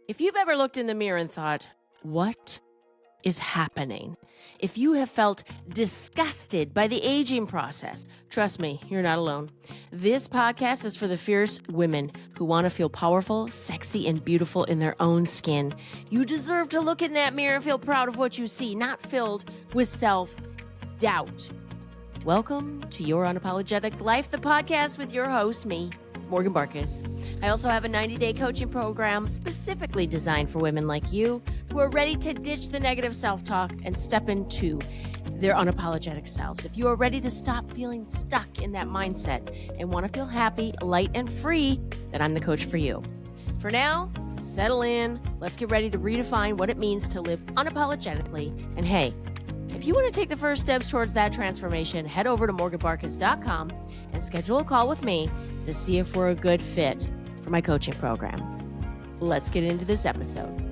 If you've ever looked in the mirror and thought, what is happening? If you have felt disgusted by the aging process, trust me, you're not alone. This podcast is for the fierce women who want to feel powerful, sexy, and beautiful in their own skin. You deserve to look in that mirror and feel proud of what you see, not filled with self-doubt. Welcome to Your Unapologetic Life, the podcast with your host, me, Morgan Barkas. I also have a 90-day coaching program specifically designed for women like you who are ready to ditch the negative self-talk and step into their unapologetic selves. If you are ready to stop feeling stuck in that mindset and want to feel happy, light, and free, then I'm the coach for you. For now, settle in. Let's get ready to redefine what it means to live unapologetically. And hey, if you want to take the first steps towards that transformation, head over to morganbarkas.com and schedule a call with me to see if we're a good fit for my coaching program. Let's get into this episode.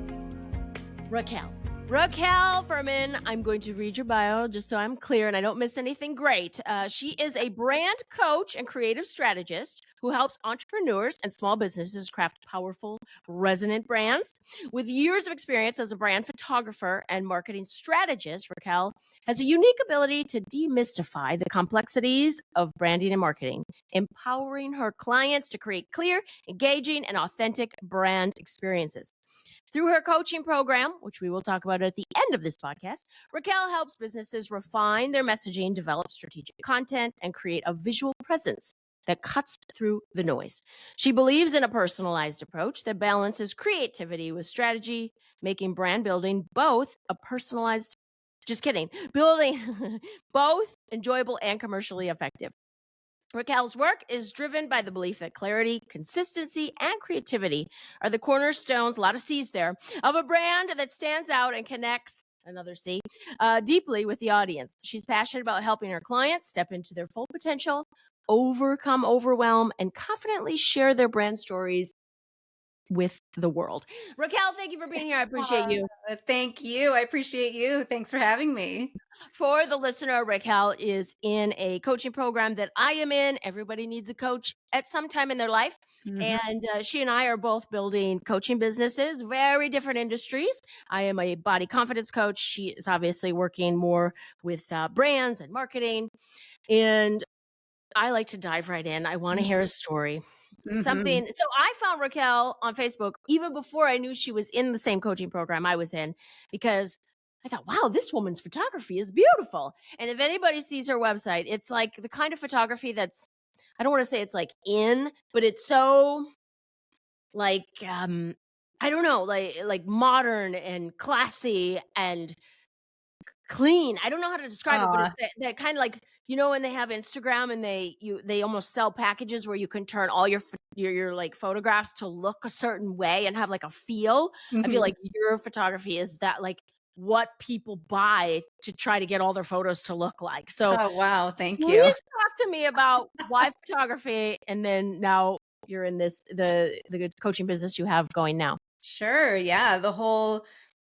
Raquel Furman, I'm going to read your bio just so I'm clear and I don't miss anything great. She is a brand coach and creative strategist who helps entrepreneurs and small businesses craft powerful, resonant brands. With years of experience as a brand photographer and marketing strategist, Raquel has a unique ability to demystify the complexities of branding and marketing, empowering her clients to create clear, engaging, and authentic brand experiences. Through her coaching program, which we will talk about at the end of this podcast, Raquel helps businesses refine their messaging, develop strategic content, and create a visual presence that cuts through the noise. She believes in a personalized approach that balances creativity with strategy, making brand building both building both enjoyable and commercially effective. Raquel's work is driven by the belief that clarity, consistency, and creativity are the cornerstones, a lot of C's there, of a brand that stands out and connects, another C, deeply with the audience. She's passionate about helping her clients step into their full potential, overcome overwhelm, and confidently share their brand stories with the world. Raquel, thank you for being here. I appreciate you. Thank you. I appreciate you. Thanks for having me. For the listener, Raquel is in a coaching program that I am in. Everybody needs a coach at some time in their life. Mm-hmm. And she and I are both building coaching businesses, very different industries. I am a body confidence coach. She is obviously working more with brands and marketing. And I like to dive right in. I want to hear a story. Mm-hmm. So I found Raquel on Facebook even before I knew she was in the same coaching program I was in, because I thought, wow, this woman's photography is beautiful. And if anybody sees her website, it's like the kind of photography that's, I don't want to say it's like in, but it's so like, I don't know, like modern and classy and clean. I don't know how to describe it, but it's that kind of like, you know, when they have Instagram and they almost sell packages where you can turn all your like photographs to look a certain way and have like a feel. Mm-hmm. I feel like your photography is that, like, what people buy to try to get all their photos to look like. So, oh wow, thank you. Please talk to me about why photography, and then now you're in the coaching business you have going now. Sure. Yeah.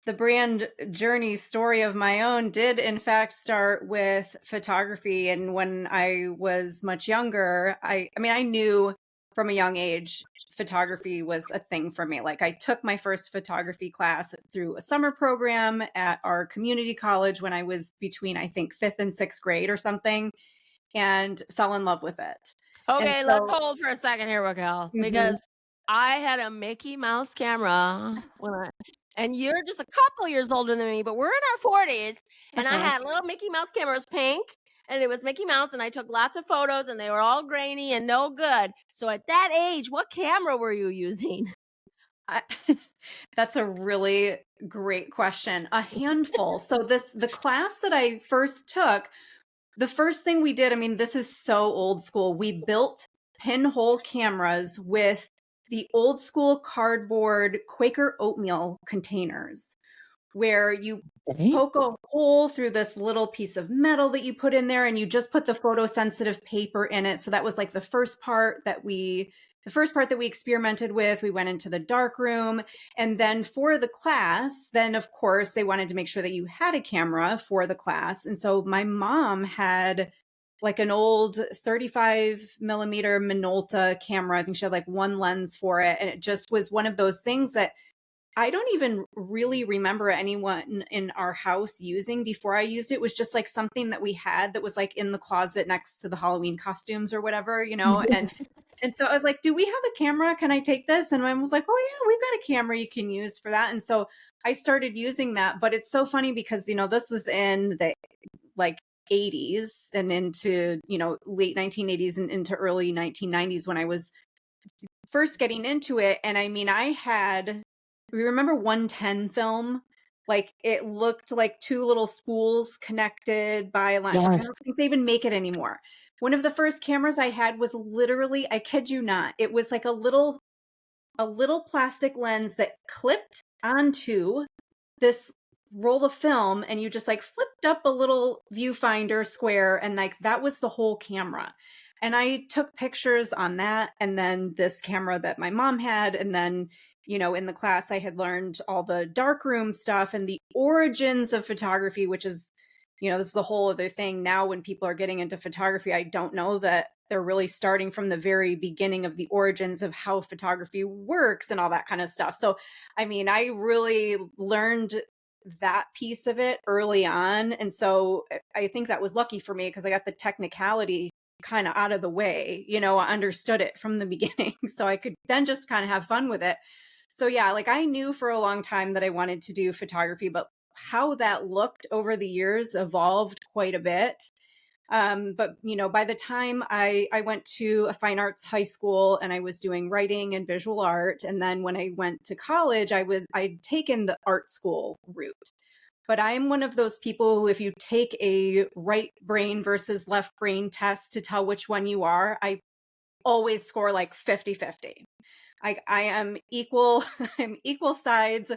The brand journey story of my own did in fact start with photography. And when I was much younger, I knew from a young age, photography was a thing for me. Like, I took my first photography class through a summer program at our community college when I was between, I think, 5th and 6th grade or something, and fell in love with it. Okay, let's hold for a second here, Raquel, because I had a Mickey Mouse camera and you're just a couple years older than me, but we're in our 40s. And I had little Mickey Mouse cameras, pink, and it was Mickey Mouse, and I took lots of photos, and they were all grainy and no good. So at that age, what camera were you using? That's a really great question. A handful. So the class that I first took, the first thing we did, I mean, this is so old school. We built pinhole cameras with the old school cardboard Quaker oatmeal containers, where you poke a hole through this little piece of metal that you put in there, and you just put the photosensitive paper in it. So that was like the first part that we experimented with. We went into the dark room, and then for the class, then of course they wanted to make sure that you had a camera for the class. And so my mom had like an old 35 millimeter Minolta camera. I think she had like one lens for it. And it just was one of those things that I don't even really remember anyone in our house using before I used it. It was just like something that we had that was like in the closet next to the Halloween costumes or whatever, and so I was like, do we have a camera? Can I take this? And my mom was like, oh yeah, we've got a camera you can use for that. And so I started using that, but it's so funny because, this was in the like 80s and into, late 1980s and into early 1990s when I was first getting into it. And I mean, we remember 110 film? Like it looked like two little spools connected by a line. I Yes. don't think they even make it anymore. One of the first cameras I had was literally, I kid you not, it was like a little plastic lens that clipped onto this roll of film, and you just like flipped up a little viewfinder square, and like that was the whole camera. And I took pictures on that, and then this camera that my mom had, and then in the class I had learned all the darkroom stuff and the origins of photography, which is this is a whole other thing now. When people are getting into photography, I don't know that they're really starting from the very beginning of the origins of how photography works and all that kind of stuff. So, I mean, I really learned that piece of it early on. And so I think that was lucky for me because I got the technicality kind of out of the way. I understood it from the beginning. So I could then just kind of have fun with it. So yeah, like I knew for a long time that I wanted to do photography, but how that looked over the years evolved quite a bit. But by the time I went to a fine arts high school and I was doing writing and visual art, and then when I went to college, I'd taken the art school route. But I'm one of those people who, if you take a right brain versus left brain test to tell which one you are, I always score like 50-50. I am equal, I'm equal sides,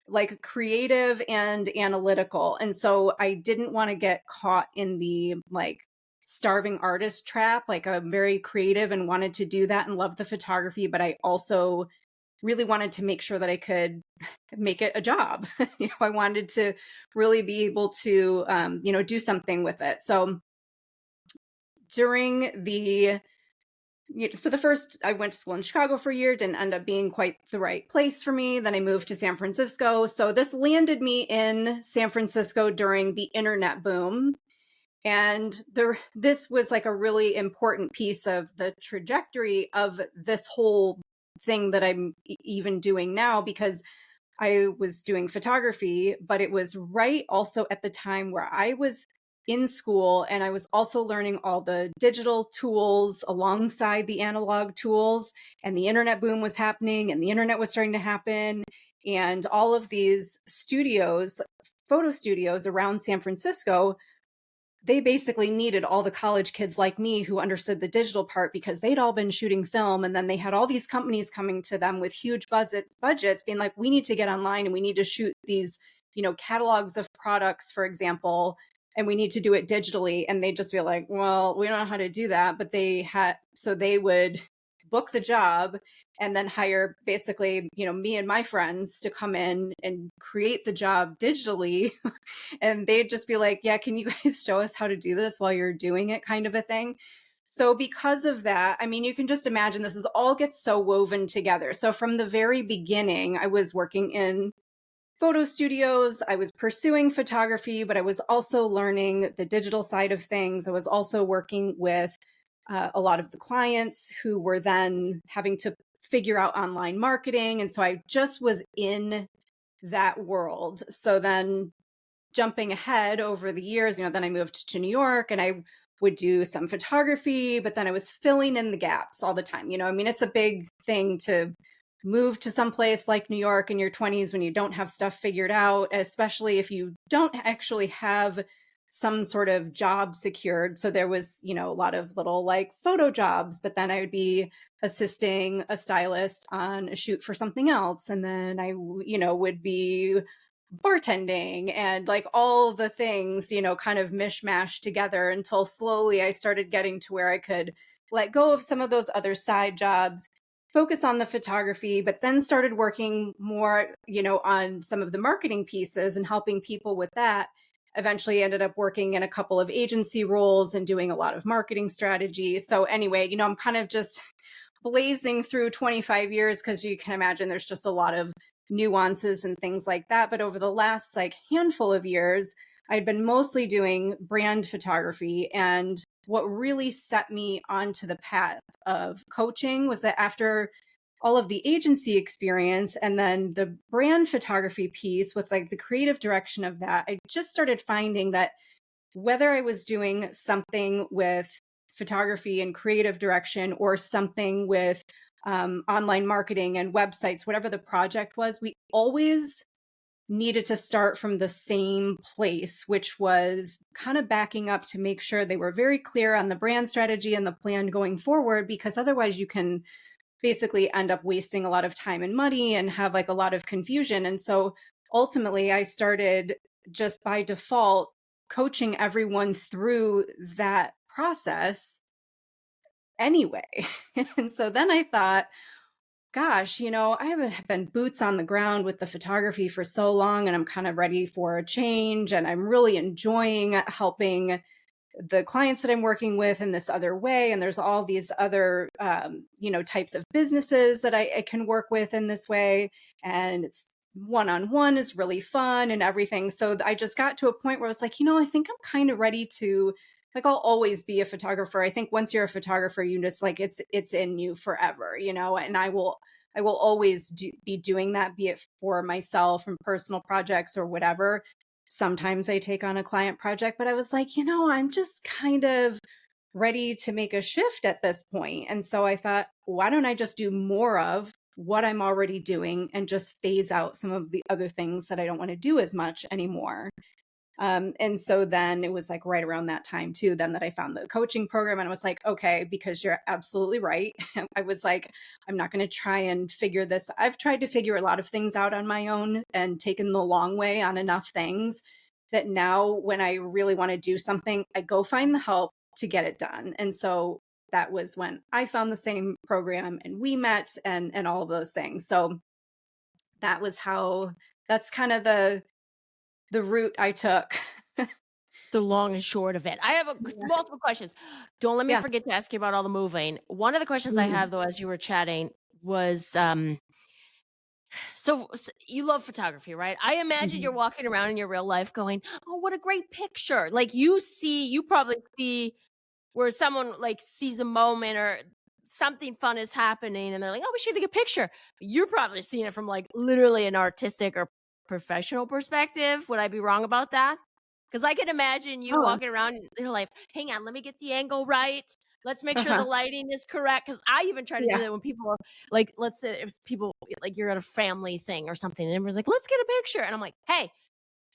like creative and analytical. And so I didn't want to get caught in the like starving artist trap. Like I'm very creative and wanted to do that and love the photography, but I also really wanted to make sure that I could make it a job. I wanted to really be able to, do something with it. So during so the first, I went to school in Chicago for a year, didn't end up being quite the right place for me. Then I moved to San Francisco. So this landed me in San Francisco during the internet boom. And this was like a really important piece of the trajectory of this whole thing that I'm even doing now, because I was doing photography, but it was right also at the time where I was in school and I was also learning all the digital tools alongside the analog tools, and the internet boom was happening and the internet was starting to happen. And all of these studios, photo studios around San Francisco, they basically needed all the college kids like me who understood the digital part, because they'd all been shooting film. And then they had all these companies coming to them with huge budgets being like, we need to get online and we need to shoot these, catalogs of products, for example, and we need to do it digitally. And they'd just be like, well, we don't know how to do that. But so they would book the job and then hire basically, me and my friends to come in and create the job digitally. And they'd just be like, yeah, can you guys show us how to do this while you're doing it, kind of a thing. So because of that, I mean, you can just imagine this is all gets so woven together. So from the very beginning, I was working in photo studios. I was pursuing photography, but I was also learning the digital side of things. I was also working with a lot of the clients who were then having to figure out online marketing. And so I just was in that world. So then jumping ahead over the years, then I moved to New York and I would do some photography, but then I was filling in the gaps all the time. I mean, it's a big thing to move to some place like New York in your 20s when you don't have stuff figured out, especially if you don't actually have some sort of job secured. So there was, a lot of little like photo jobs, but then I would be assisting a stylist on a shoot for something else. And then I, would be bartending and like all the things, kind of mishmash together until slowly I started getting to where I could let go of some of those other side jobs, focus on the photography, but then started working more, on some of the marketing pieces and helping people with that. Eventually ended up working in a couple of agency roles and doing a lot of marketing strategy. So anyway, I'm kind of just blazing through 25 years because you can imagine there's just a lot of nuances and things like that. But over the last like handful of years, I'd been mostly doing brand photography. And what really set me onto the path of coaching was that after all of the agency experience and then the brand photography piece with like the creative direction of that, I just started finding that whether I was doing something with photography and creative direction or something with online marketing and websites, whatever the project was, we always needed to start from the same place, which was kind of backing up to make sure they were very clear on the brand strategy and the plan going forward, because otherwise you can basically end up wasting a lot of time and money and have like a lot of confusion. And so ultimately, I started just by default coaching everyone through that process anyway. And so then I thought, gosh, I haven't been boots on the ground with the photography for so long, and I'm kind of ready for a change. And I'm really enjoying helping the clients that I'm working with in this other way. And there's all these other, types of businesses that I can work with in this way. And it's one-on-one is really fun and everything. So I just got to a point where I was like, I think I'm kind of ready to, like, I'll always be a photographer. I think once you're a photographer, you just like, it's in you forever, and I will always be doing that, be it for myself and personal projects or whatever. Sometimes I take on a client project, but I was like, I'm just kind of ready to make a shift at this point. And so I thought, why don't I just do more of what I'm already doing and just phase out some of the other things that I don't want to do as much anymore. And so then it was like right around that time too, then that I found the coaching program, and I was like, okay, because you're absolutely right. I was like, I'm not going to try and figure this. I've tried to figure a lot of things out on my own and taken the long way on enough things that now when I really want to do something, I go find the help to get it done. And so that was when I found the same program and we met and all of those things. So that's kind of the route I took. The long and short of it. I have multiple questions. Don't let me Yeah. forget to ask you about all the moving. One of the questions I Mhm. have, though, as you were chatting was, so you love photography, right? I imagine you're Mhm. walking around in your real life going, "Oh, what a great picture." Like you probably see where someone like sees a moment or something fun is happening and they're like, "Oh, we should take a picture." You're probably seeing it from like literally an artistic or professional perspective. Would I be wrong about that? Because I can imagine you Oh. walking around in your life, hang on, let me get the angle right. Let's make sure the Uh-huh. lighting is correct. Because I even try to do Yeah. that when people are like, let's say if people like you're at a family thing or something, and everyone's like, let's get a picture. And I'm like, hey,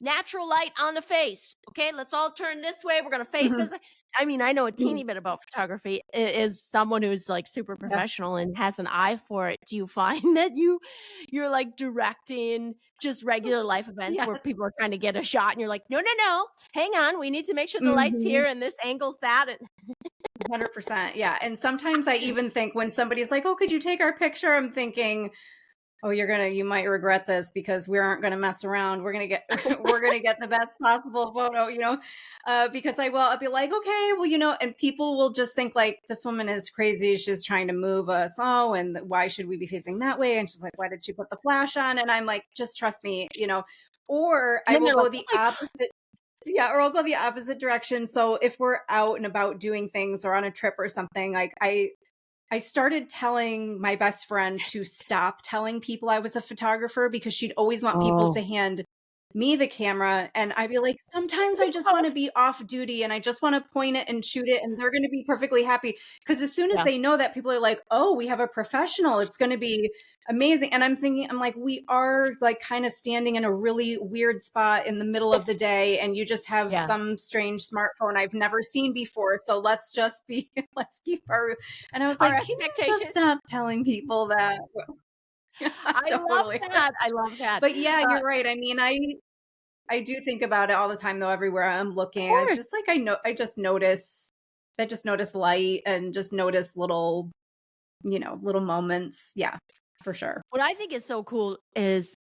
natural light on the face. Okay, let's all turn this way. We're gonna face this Mhm. way. I mean, I know a Mhm. teeny bit about photography. Is someone who's like super Yeah. professional and has an eye for it. Do you find that you're like directing just regular life events where Yes. people are trying to get a shot and you're like, no, no, no, hang on, we need to make sure the light's Mhm. here and this angle's that. And 100%. Yeah. And sometimes I even think when somebody's like, "Oh, could you take our picture?" I'm thinking, "Oh, you might regret this because we aren't going to mess around. We're going to get, we're going to get the best possible photo, because I'll be like, okay, well, and people will just think like, this woman is crazy. She's trying to move us. Oh, and why should we be facing that way? And she's like, why did she put the flash on? And I'm like, just trust me, or I then will they're like, go oh the my opposite. Yeah, or I'll go the opposite direction. So if we're out and about doing things or on a trip or something, like I started telling my best friend to stop telling people I was a photographer because she'd always want people God. to hand me the camera. And I'd be like, sometimes I just want Oh, to be off duty and I just want to point it and shoot it. And they're going to be perfectly happy. Because as soon as yeah, they know that, people are like, oh, we have a professional, it's going to be amazing. And I'm like, we are like kind of standing in a really weird spot in the middle of the day. And you just have yeah. some strange smartphone I've never seen before. So let's just be, let's keep our, and I was Our like, can you just expectations. stop telling people that? I love Totally. that. I love that. But yeah, you're right. I mean, I do think about it all the time though, everywhere I'm Of looking. It's course. just like I just notice light and just notice little, little moments. Yeah, for sure. What I think is so cool is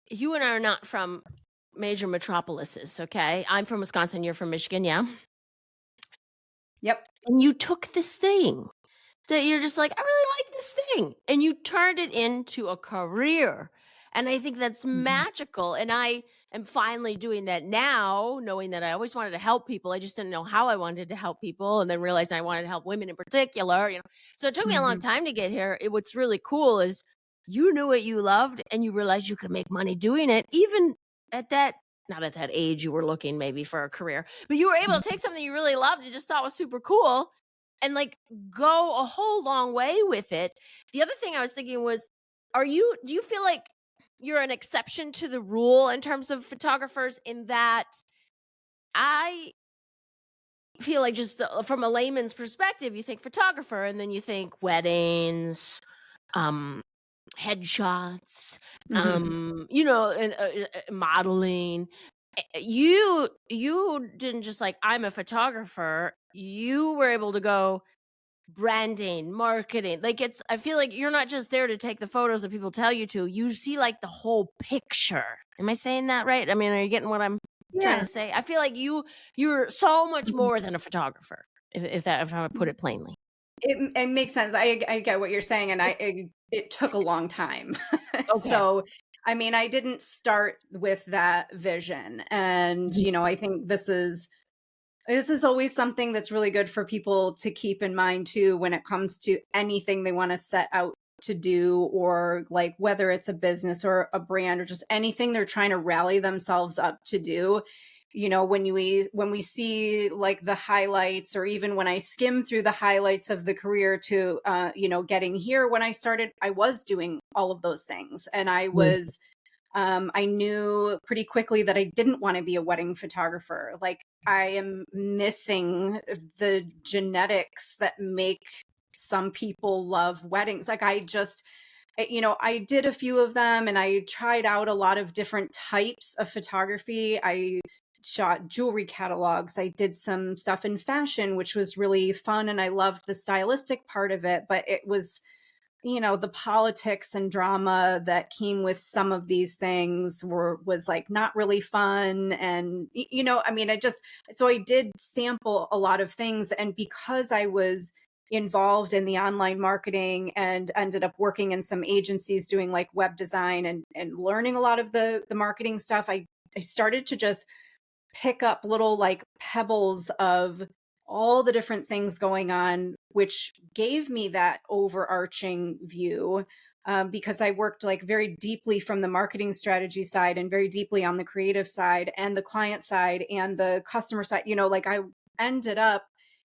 you and I are not from major metropolises, okay? I'm from Wisconsin, you're from Michigan, yeah? Yep. And you took this thing that you're just like, "I really like this thing," and you turned it into a career And I think that's magical. And I am finally doing that now, knowing that I always wanted to help people. I just didn't know how I wanted to help people, and then realized I wanted to help women in particular, you know. So it took me a long Mhm. time to get here. What's really cool is you knew what you loved and you realized you could make money doing it, even at that, not at that age you were looking maybe for a career, but you were able to take something you really loved and just thought was super cool and like go a whole long way with it. The other thing I was thinking was, do you feel like you're an exception to the rule in terms of photographers, in that I feel like, just from a layman's perspective, you think photographer and then you think weddings, um headshots, Mhm. you know, and modeling. You didn't just like, I'm a photographer. You were able to go branding, marketing. Like, it's, I feel like you're not just there to take the photos that people tell you to. You see like the whole picture. Am I saying that right? I mean, are you getting what I'm trying Yeah. to say? I feel like you're so much more than a photographer, if I put it plainly. It makes sense. I get what you're saying, and it took a long time. Okay. So, I mean, I didn't start with that vision, and Mhm. I think this is always something that's really good for people to keep in mind too when it comes to anything they want to set out to do, or like whether it's a business or a brand or just anything they're trying to rally themselves up to do. When we see like the highlights, or even when I skim through the highlights of the career to getting here, when I started, I was doing all of those things, and I knew pretty quickly that I didn't want to be a wedding photographer. Like, I am missing the genetics that make some people love weddings. Like, I did a few of them, and I tried out a lot of different types of photography. I shot jewelry catalogs. I did some stuff in fashion, which was really fun. And I loved the stylistic part of it, but it was, the politics and drama that came with some of these things was like not really fun. And, I mean, so I did sample a lot of things. And because I was involved in the online marketing and ended up working in some agencies doing like web design and learning a lot of the marketing stuff, I started to just pick up little like pebbles of all the different things going on, which gave me that overarching view. Because I worked like very deeply from the marketing strategy side, and very deeply on the creative side and the client side and the customer side. Like, I ended up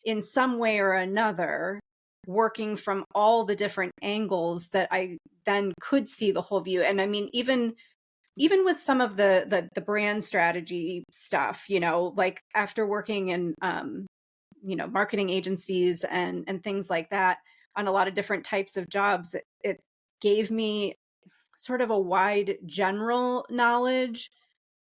in some way or another working from all the different angles that I then could see the whole view. And I mean, even with some of the brand strategy stuff, like after working in marketing agencies and things like that on a lot of different types of jobs, it gave me sort of a wide general knowledge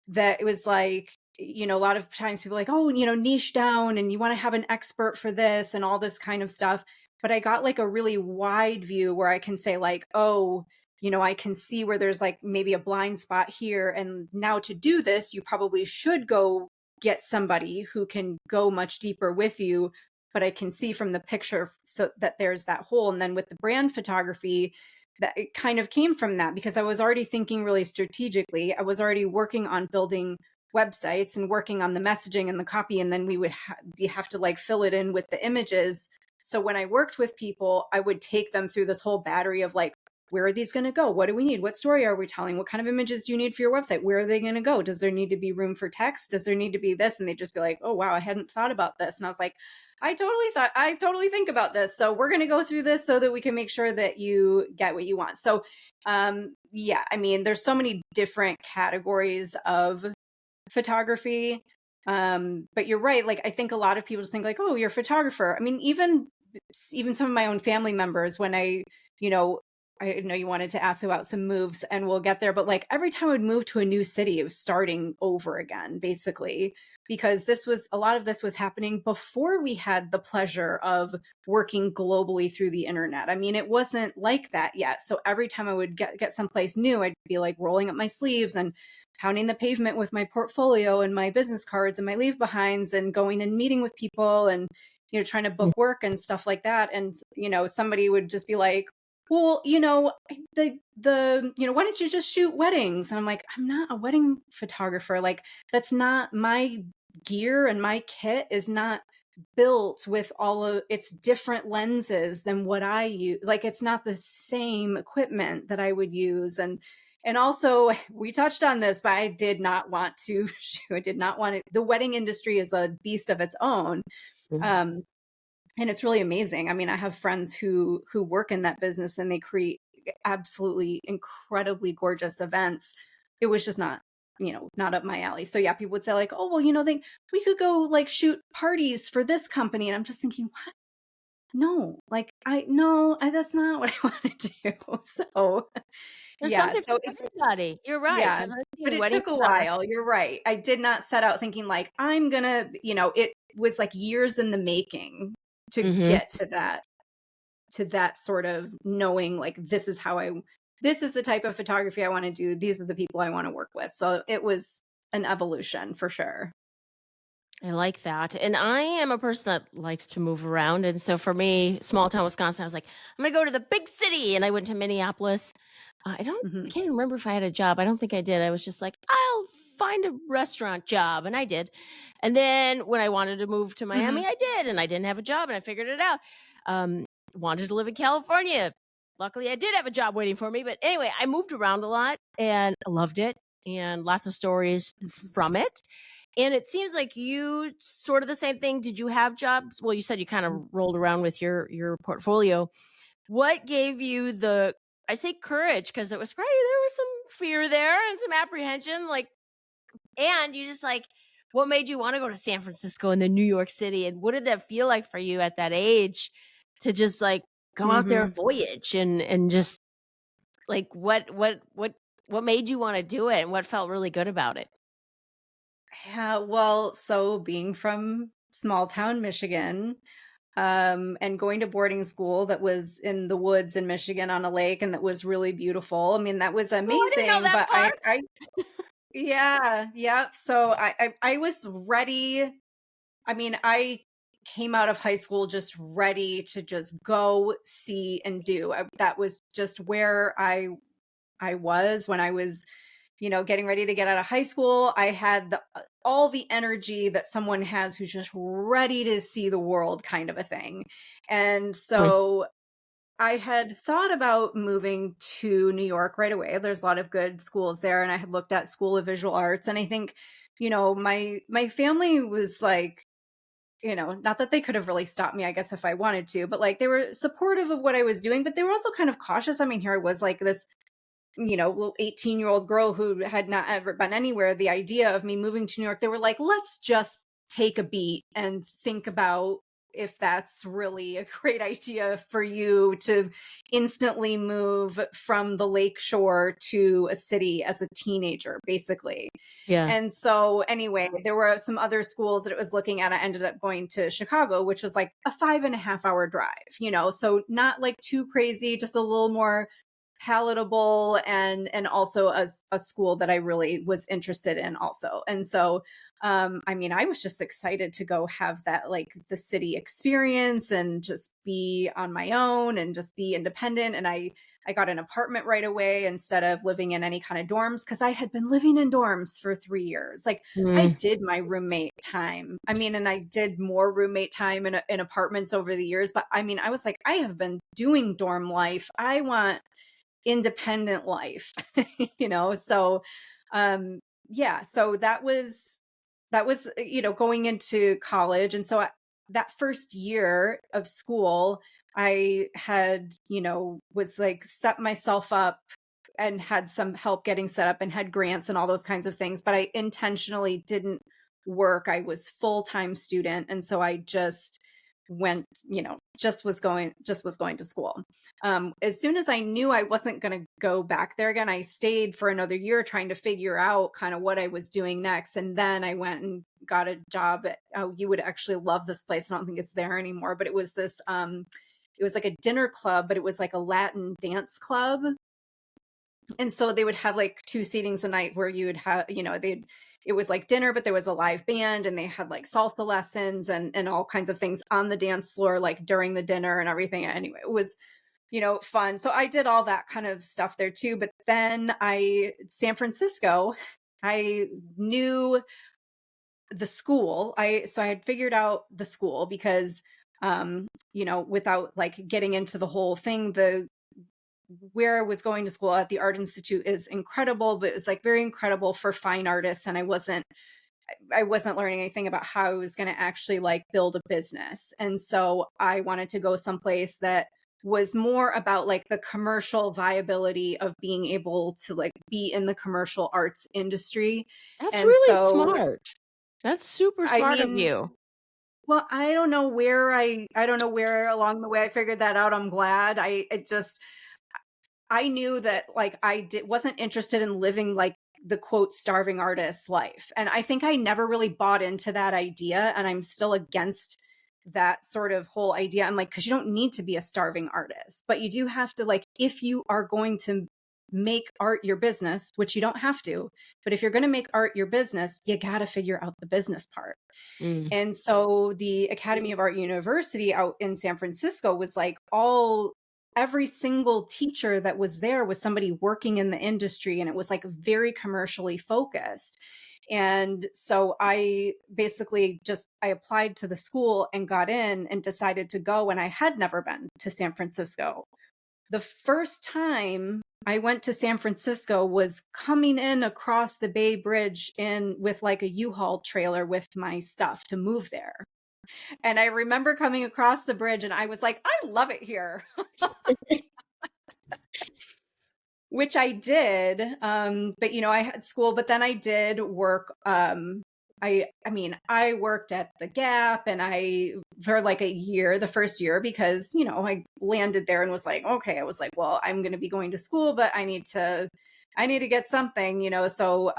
that it was like, a lot of times people are like, oh, niche down, and you want to have an expert for this and all this kind of stuff. But I got like a really wide view where I can say like, oh, I can see where there's like maybe a blind spot here. And now to do this, you probably should go get somebody who can go much deeper with you. But I can see from the picture so that there's that hole. And then with the brand photography, that it kind of came from that, because I was already thinking really strategically. I was already working on building websites and working on the messaging and the copy, and then we would have to like fill it in with the images. So when I worked with people, I would take them through this whole battery of like, where are these going to go? What do we need? What story are we telling? What kind of images do you need for your website? Where are they going to go? Does there need to be room for text? Does there need to be this? And they'd just be like, oh, wow, I hadn't thought about this. And I was like, I totally think about this. So we're going to go through this so that we can make sure that you get what you want. So, yeah, I mean, there's so many different categories of photography. But you're right. Like, I think a lot of people just think like, oh, you're a photographer. I mean, even some of my own family members, when you know, I know you wanted to ask about some moves, and we'll get there, but like every time I would move to a new city, it was starting over again, basically, because a lot of this was happening before we had the pleasure of working globally through the internet. I mean, it wasn't like that yet. So every time I would get someplace new, I'd be like rolling up my sleeves and pounding the pavement with my portfolio and my business cards and my leave behinds, and going and meeting with people and trying to book work and stuff like that. And somebody would just be like, well, why don't you just shoot weddings? And I'm like, I'm not a wedding photographer. Like, that's not my gear, and my kit is not built with all of its different lenses than what I use. Like, it's not the same equipment that I would use. And also, we touched on this, but I did not want to shoot. I did not want it. The wedding industry is a beast of its own. Um, and it's really amazing. I mean, I have friends who work in that business, and they create absolutely incredibly gorgeous events. It was just not, not up my alley. So yeah, people would say like, oh, well, we could go like shoot parties for this company. And I'm just thinking, what? No, like no, that's not what I want to do. So There's yeah, something so for everybody. You're right, yeah, because I've but seen it wedding took a photographers. while. You're right. I did not set out thinking like I'm gonna, it was like years in the making to Mhm. get to that sort of knowing like this is the type of photography I want to do. These are the people I want to work with. So it was an evolution for sure. I like that. And I am a person that likes to move around. And so for me, small town Wisconsin, I was like, I'm going to go to the big city. And I went to Minneapolis. I Hmm. can't remember if I had a job. I don't think I did. I was just like, I'll find a restaurant job. And I did. And then when I wanted to move to Hmm. Miami, I did. And I didn't have a job and I figured it out. Um, Wanted to live in California. Luckily, I did have a job waiting for me. But anyway, I moved around a lot and I loved it and lots of stories from it. And it seems like you sort of the same thing. Did you have jobs? Well, you said you kind of rolled around with your portfolio. What gave you the I say courage because it was probably there was some fear there and some apprehension, like, and you just like, what made you want to go to San Francisco and then New York City? And what did that feel like for you at that age to just like go out there Hmm. and voyage and just like what made you want to do it and what felt really good about it? Yeah, well, so being from small town Michigan, and going to boarding school that was in the woods in Michigan on a lake, and that was really beautiful. I mean, that was Oh, I didn't know amazing, that but part. yeah, yeah. So I was ready. I mean, I came out of high school just ready to just go see and do. That was just where I was when I was, getting ready to get out of high school. I had all the energy that someone has who's just ready to see the world kind of a thing. And Right. so I had thought about moving to New York right away. There's a lot of good schools there, and I had looked at School of Visual Arts, and I think, my family was like, not that they could have really stopped me, I guess, if I wanted to, but like they were supportive of what I was doing, but they were also kind of cautious. I mean, here I was like this, little 18-year-old girl who had not ever been anywhere. The idea of me moving to New York, they were like, let's just take a beat and think about if that's really a great idea for you to instantly move from the lake shore to a city as a teenager, basically. Yeah. And so, anyway, there were some other schools that it was looking at. I ended up going to Chicago, which was like a 5.5 hour drive, so not like too crazy, just a little more palatable, and also a school that I really was interested in also. And so I mean, I was just excited to go have that like the city experience and just be on my own and just be independent. And I got an apartment right away instead of living in any kind of dorms, because I had been living in dorms for 3 years. Like, I Mm. did my roommate time. I mean, and I did more roommate time in apartments over the years. But I mean, I was like, I have been doing dorm life. I want independent life, So, yeah, so that was going into college. And so that first year of school, I had, was like set myself up and had some help getting set up and had grants and all those kinds of things, but I intentionally didn't work. I was full-time student, and so I just went, just was going to school. As soon as I knew I wasn't going to go back there again, I stayed for another year trying to figure out kind of what I was doing next. And then I went and got a job at, oh, you would actually love this place. I don't think it's there anymore, but it was this, it was like a dinner club, but it was like a Latin dance club. And so they would have like two seatings a night where you would have, it was like dinner, but there was a live band, and they had like salsa lessons and all kinds of things on the dance floor, like during the dinner and everything. Anyway, fun. So I did all that kind of stuff there too. But then San Francisco, I knew the school. So I had figured out the school because, without like getting into the whole thing, where I was going to school at the Art Institute is incredible, but it was like very incredible for fine artists. And I wasn't learning anything about how I was going to actually like build a business. And so I wanted to go someplace that was more about like the commercial viability of being able to like be in the commercial arts industry. That's And really so, smart. That's super I smart of mean, you. well, I don't know where I don't know where along the way I figured that out. I'm glad. I knew that like wasn't interested in living like the quote starving artist life. And I think I never really bought into that idea. And I'm still against that sort of whole idea. I'm like, because you don't need to be a starving artist, but you do have to, like, if you are going to make art your business, which you don't have to, but if you're going to make art your business, you got to figure out the business part. Mm. And so the Academy of Art University out in San Francisco was like every single teacher that was there was somebody working in the industry, and it was like very commercially focused. And so I basically I applied to the school and got in and decided to go. And I had never been to San Francisco. The first time I went to San Francisco was coming in across the Bay Bridge with like a U-Haul trailer with my stuff to move there. And I remember coming across the bridge and I was like, I love it here. Which I did. But I had school, but then I did work. I worked at the Gap and for like a year, the first year, because, I landed there and was like, okay, I was like, well, I'm going to be going to school, but I need to get something, so,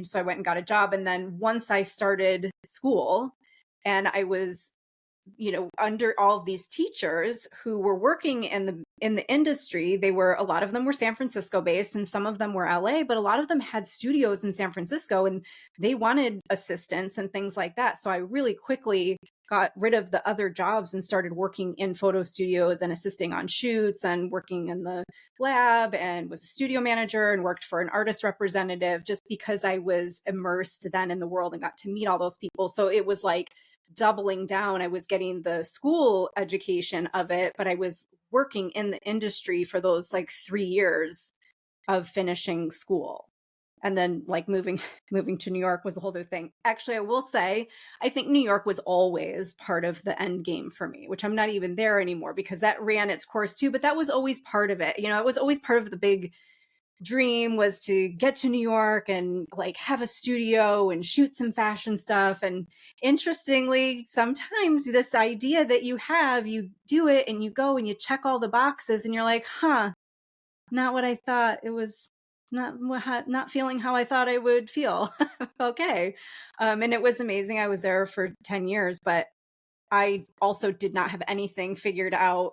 so I went and got a job. And then once I started school and I was, under all of these teachers who were working in the industry, a lot of them were San Francisco based and some of them were LA, but a lot of them had studios in San Francisco and they wanted assistants and things like that. So I really quickly got rid of the other jobs and started working in photo studios and assisting on shoots and working in the lab, and was a studio manager and worked for an artist representative, just because I was immersed then in the world and got to meet all those people. So it was like doubling down. I was getting the school education of it, but I was working in the industry for those like 3 years of finishing school. And then like moving to New York was a whole other thing. Actually, I will say, I think New York was always part of the end game for me, which I'm not even there anymore because that ran its course too, but that was always part of it. It was always part of the big dream, was to get to New York and like have a studio and shoot some fashion stuff. And interestingly, sometimes this idea that you do it and you go and you check all the boxes and you're like, not what I thought. It was not feeling how I thought I would feel. Okay. And it was amazing. I was there for 10 years, but I also did not have anything figured out.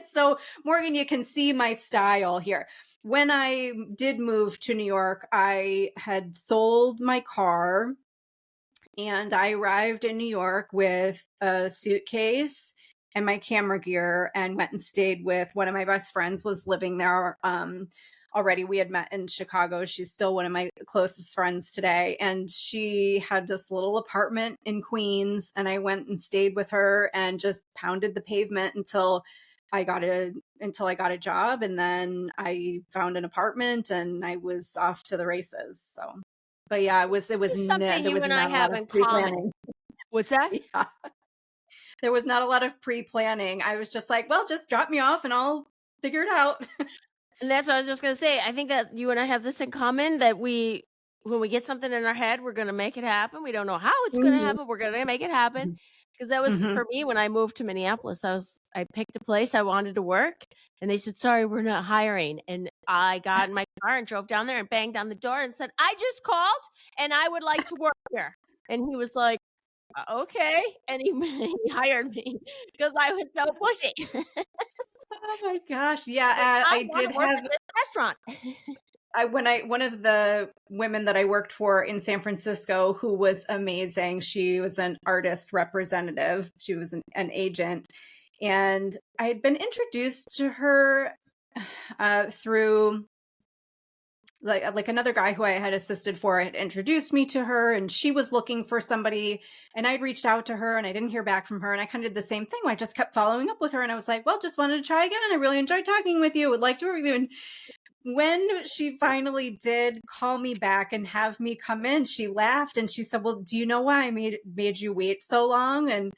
So Morgan, you can see my style here. When I did move to New York, I had sold my car and I arrived in New York with a suitcase and my camera gear and went and stayed with one of my best friends, was living there already. We had met in Chicago. She's still one of my closest friends today. And she had this little apartment in Queens. And I went and stayed with her and just pounded the pavement until I got a job. And then I found an apartment and I was off to the races. So, but yeah, there was Something you and I not a have lot in of common. pre-planning. What's that? Yeah. There was not a lot of pre-planning. I was just like, well, just drop me off and I'll figure it out. And that's what I was just going to say. I think that you and I have this in common, that when we get something in our head, we're going to make it happen. We don't know how it's going to happen. We're going to make it happen. Because that was for me when I moved to Minneapolis. I picked a place I wanted to work and they said, sorry, we're not hiring. And I got in my car and drove down there and banged on the door and said, I just called and I would like to work here. And he was like, okay. And he hired me because I was so pushy. Oh my gosh. Yeah. I I did work have at this restaurant. one of the women that I worked for in San Francisco, who was amazing. She was an artist representative. She was an agent. And I had been introduced to her through like another guy who I had assisted for had introduced me to her, and she was looking for somebody, and I'd reached out to her and I didn't hear back from her, and I kind of did the same thing where I just kept following up with her, and I was like, well, just wanted to try again. I really enjoyed talking with you. Would like to work with you. And when she finally did call me back and have me come in, she laughed and she said, well, do you know why I made you wait so long? And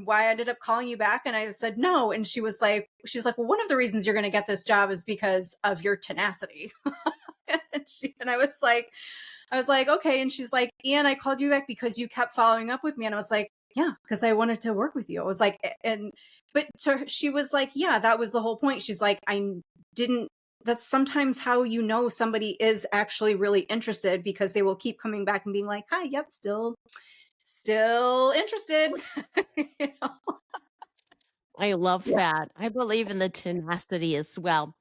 why I ended up calling you back? And I said, no. And she was like, well, one of the reasons you're going to get this job is because of your tenacity. And I was like, okay. And she's like, and I called you back because you kept following up with me. And I was like, yeah, because I wanted to work with you. I was like, but she was like, yeah, that was the whole point. She's like, that's sometimes how you know somebody is actually really interested, because they will keep coming back and being like, hi, yep, still interested. You know? I love Yeah. that. I believe in the tenacity as well.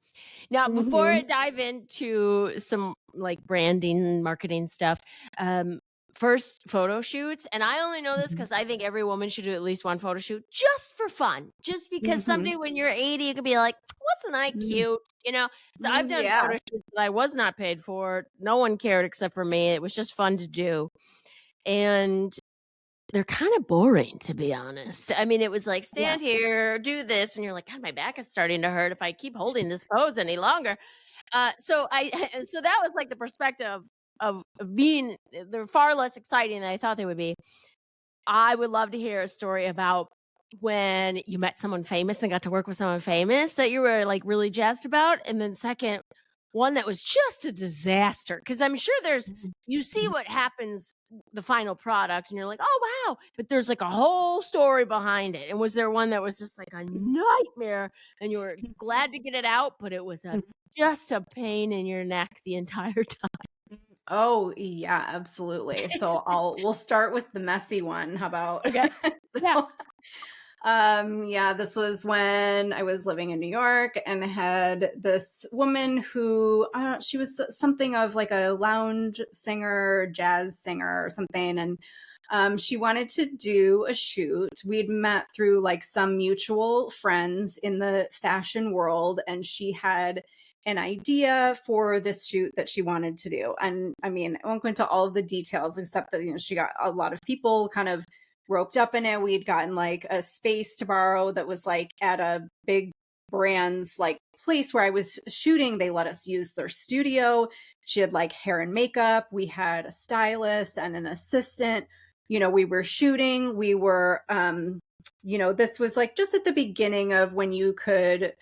Now, before I Mhm. dive into some like branding and marketing stuff, um, first photo shoots, and I only know this Mhm. because I think every woman should do at least one photo shoot just for fun. Just because Mhm. someday when you're 80, you could be like, wasn't I Mhm. cute? You know? So I've done Yeah. photo shoots that I was not paid for. No one cared except for me. It was just fun to do. And they're kinda boring, to be honest. I mean, it was like, Yeah. "Stand here, do this," and you're like, "God, my back is starting to hurt if I keep holding this pose any longer." So I so that was like the perspective of being they're far less exciting than I thought they would be. I would love to hear a story about when you met someone famous and got to work with someone famous that you were, like, really jazzed about, and then second, one that was just a disaster. Because 'cause I'm sure there's you see what happens, the final product, and you're like, "Oh, wow," but there's, like, a whole story behind it, and was there one that was just, like, a nightmare, and you were glad to get it out, but it was just a pain in your neck the entire time? Oh, yeah, absolutely. So we'll start with the messy one. How about? Okay. Yeah. So, yeah, this was when I was living in New York and I had this woman who, she was something of like a lounge singer, jazz singer or something. And she wanted to do a shoot. We'd met through like some mutual friends in the fashion world, and she had an idea for this shoot that she wanted to do. And I mean, I won't go into all of the details except that, she got a lot of people kind of roped up in it. We'd gotten like a space to borrow that was like at a big brand's like place where I was shooting. They let us use their studio. She had like hair and makeup. We had a stylist and an assistant. We were shooting. We were, this was like just at the beginning of when you could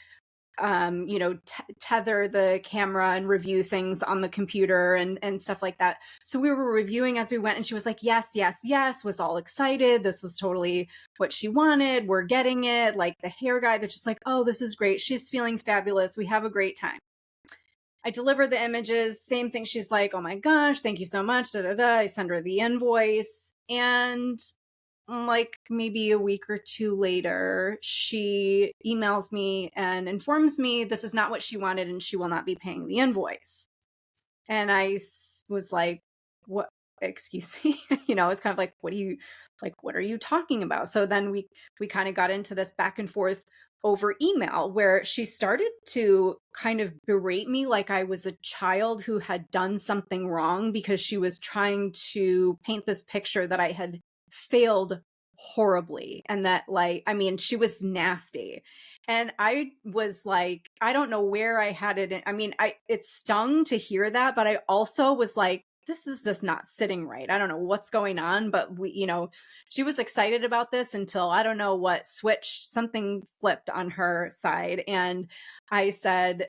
tether the camera and review things on the computer and stuff like that. So we were reviewing as we went, and she was like, yes, yes, yes, was all excited. This was totally what she wanted. We're getting it. Like the hair guy that's just like, oh, this is great. She's feeling fabulous. We have a great time. I deliver the images, same thing. She's like, oh my gosh, thank you so much. Da, da, da. I send her the invoice. And like maybe a week or two later, she emails me and informs me this is not what she wanted and she will not be paying the invoice. And I was like, what? Excuse me. It's kind of like, what are you talking about? So then we kind of got into this back and forth over email where she started to kind of berate me like I was a child who had done something wrong, because she was trying to paint this picture that I had failed horribly, and that, like, I mean, she was nasty. And I was like, I don't know where I had it I mean, it stung to hear that, but I also was like, this is just not sitting right. I don't know what's going on, but she was excited about this until I don't know what switched, something flipped on her side. And I said,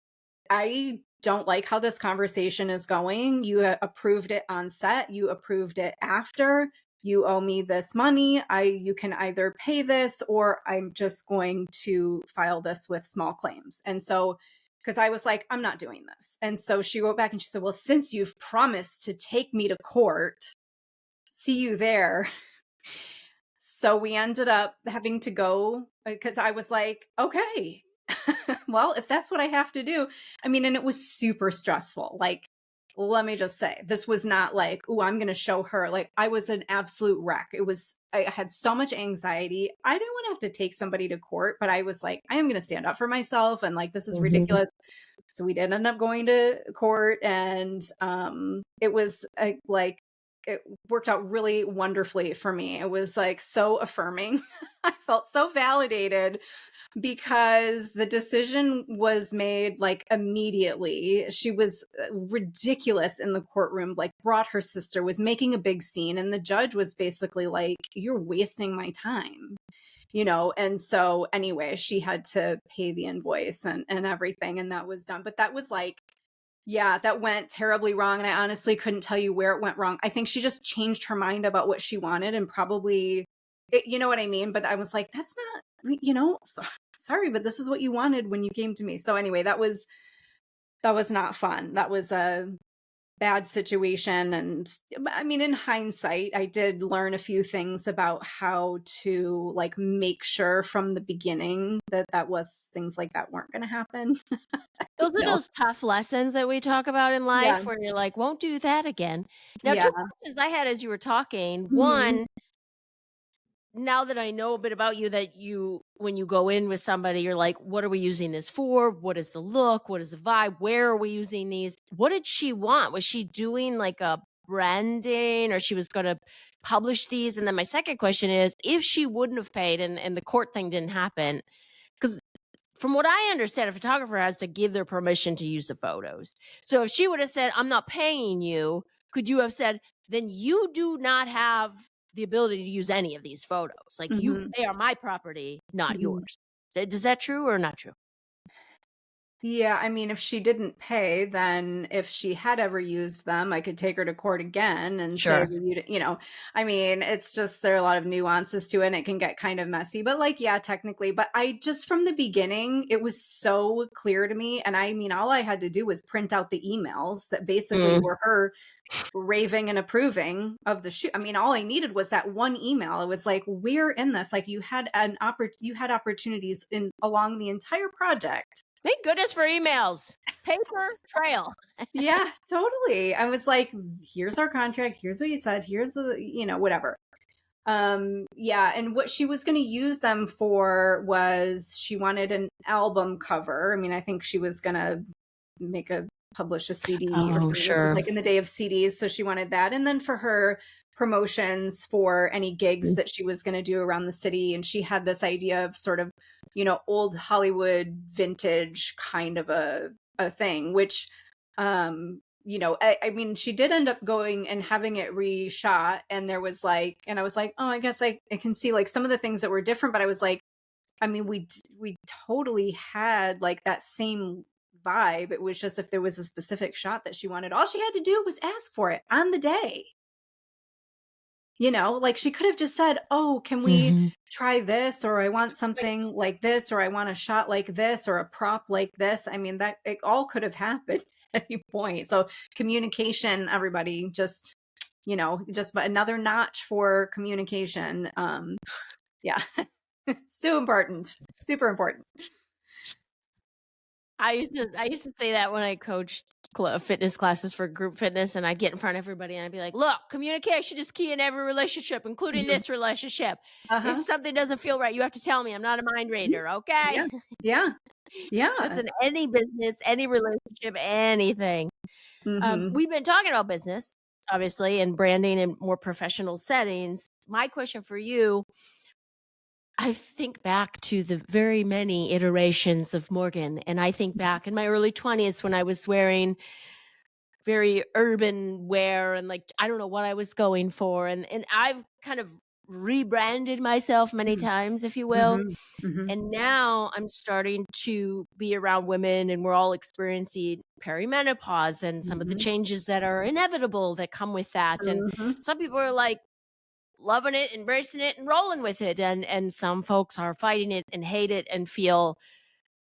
I don't like how this conversation is going. You approved it on set, you approved it after. You owe me this money. You can either pay this or I'm just going to file this with small claims. And so, because I was like, I'm not doing this. And so she wrote back and she said, well, since you've promised to take me to court, see you there. So we ended up having to go, because I was like, okay, well, if that's what I have to do. I mean, and it was super stressful. Like, let me just say, this was not like, "Ooh, I'm gonna show her." Like, I was an absolute wreck. I had so much anxiety. I didn't wanna have to take somebody to court, but I was like, "I am gonna stand up for myself," and, like, "This is Mhm. ridiculous." So we did end up going to court, and, it was, like it worked out really wonderfully for me. It was, like, so affirming. I felt so validated because the decision was made, like, immediately. She was, ridiculous in the courtroom, like, brought her sister, was making a big scene, and the judge was basically like, "You're wasting my time." And so, anyway, she had to pay the invoice and everything, and that was done, but that was like yeah, that went terribly wrong, and I honestly couldn't tell you where it went wrong. I think she just changed her mind about what she wanted and probably you know what I mean? But I was like, "That's not sorry, but this is what you wanted when you came to me." So anyway, that was not fun. That was a bad situation, and I mean, in hindsight, I did learn a few things about how to, like, make sure from the beginning that that was things like that weren't gonna happen. Those You are know? those tough lessons that we talk about in Yeah. life where you're like, "Won't do that again." Now, 2 Yeah. questions I had as you were talking. Mhm. One, now that I know a bit about you, that you when you go in with somebody, you're like, "What are we using this for? What is the look? What is the vibe? Where are we using these?" What did she want? Was she doing like a branding, or she was gonna publish these? And then my second question is, if she wouldn't have paid and the court thing didn't happen, because from what I understand, a photographer has to give their permission to use the photos. So if she would have said, "I'm not paying you," could you have said, "Then you do not have the ability to use any of these photos. Like, Mhm. they are my property, not Mhm. yours." Is that true or not true? Yeah, I mean, if she didn't pay, then if she had ever used them, I could take her to court again and say, Sure. "Well, I mean, it's just there are a lot of nuances to it and it can get kind of messy. But like, yeah, technically. But I just from the beginning, it was so clear to me. And I mean, all I had to do was print out the emails that basically Mm. were her raving and approving of the shoot. I mean, all I needed was that one email. It was like, we're in this. Like you had opportunities in along the entire project. Thank goodness for emails. Paper trail. Yeah, totally. I was like, here's our contract, here's what you said, here's whatever. Yeah, and what she was going to use them for was she wanted an album cover. I mean, I think she was going to make a publish a CD or Oh, something. This was sure. like in the day of CDs, so she wanted that. And then for her promotions for any gigs Mm. that she was going to do around the city, and she had this idea of sort of, old Hollywood vintage kind of a thing, which I mean, she did end up going and having it reshot, and there was like, and I was like, oh, I guess I can see like some of the things that were different, but I was like, I mean, we totally had like that same vibe. It was just if there was a specific shot that she wanted, all she had to do was ask for it on the day. Like she could have just said, "Oh, can we Mhm. try this?" Or "I want something like this," or "I want a shot like this," or "a prop like this." I mean, that it all could have happened at any point. So communication, everybody, just but another notch for communication. Yeah, so important, super important. I used to say that when I coached fitness classes for group fitness, and I'd get in front of everybody and I'd be like, "Look, communication is key in every relationship, including Mhm. this relationship. If Uh-huh. something doesn't feel right, you have to tell me. I'm not a mind Mhm. reader, Yeah. okay?" Yeah. That's Yeah. in any business, any relationship, anything. Mhm. We've been talking about business, obviously, and branding in more professional settings. My question for you, I think back to the very many iterations of Morgan, and I think back in my early 20s when I was wearing very urban wear and, like, I don't know what I was going for, and I've kind of rebranded myself many Mm. times, if you will, Mhm. Mhm. and now I'm starting to be around women, and we're all experiencing perimenopause and some of the Mhm. changes that are inevitable that come with that, and Mhm. some people are, like, loving it, embracing it, and rolling with it, and some folks are fighting it and hate it and feel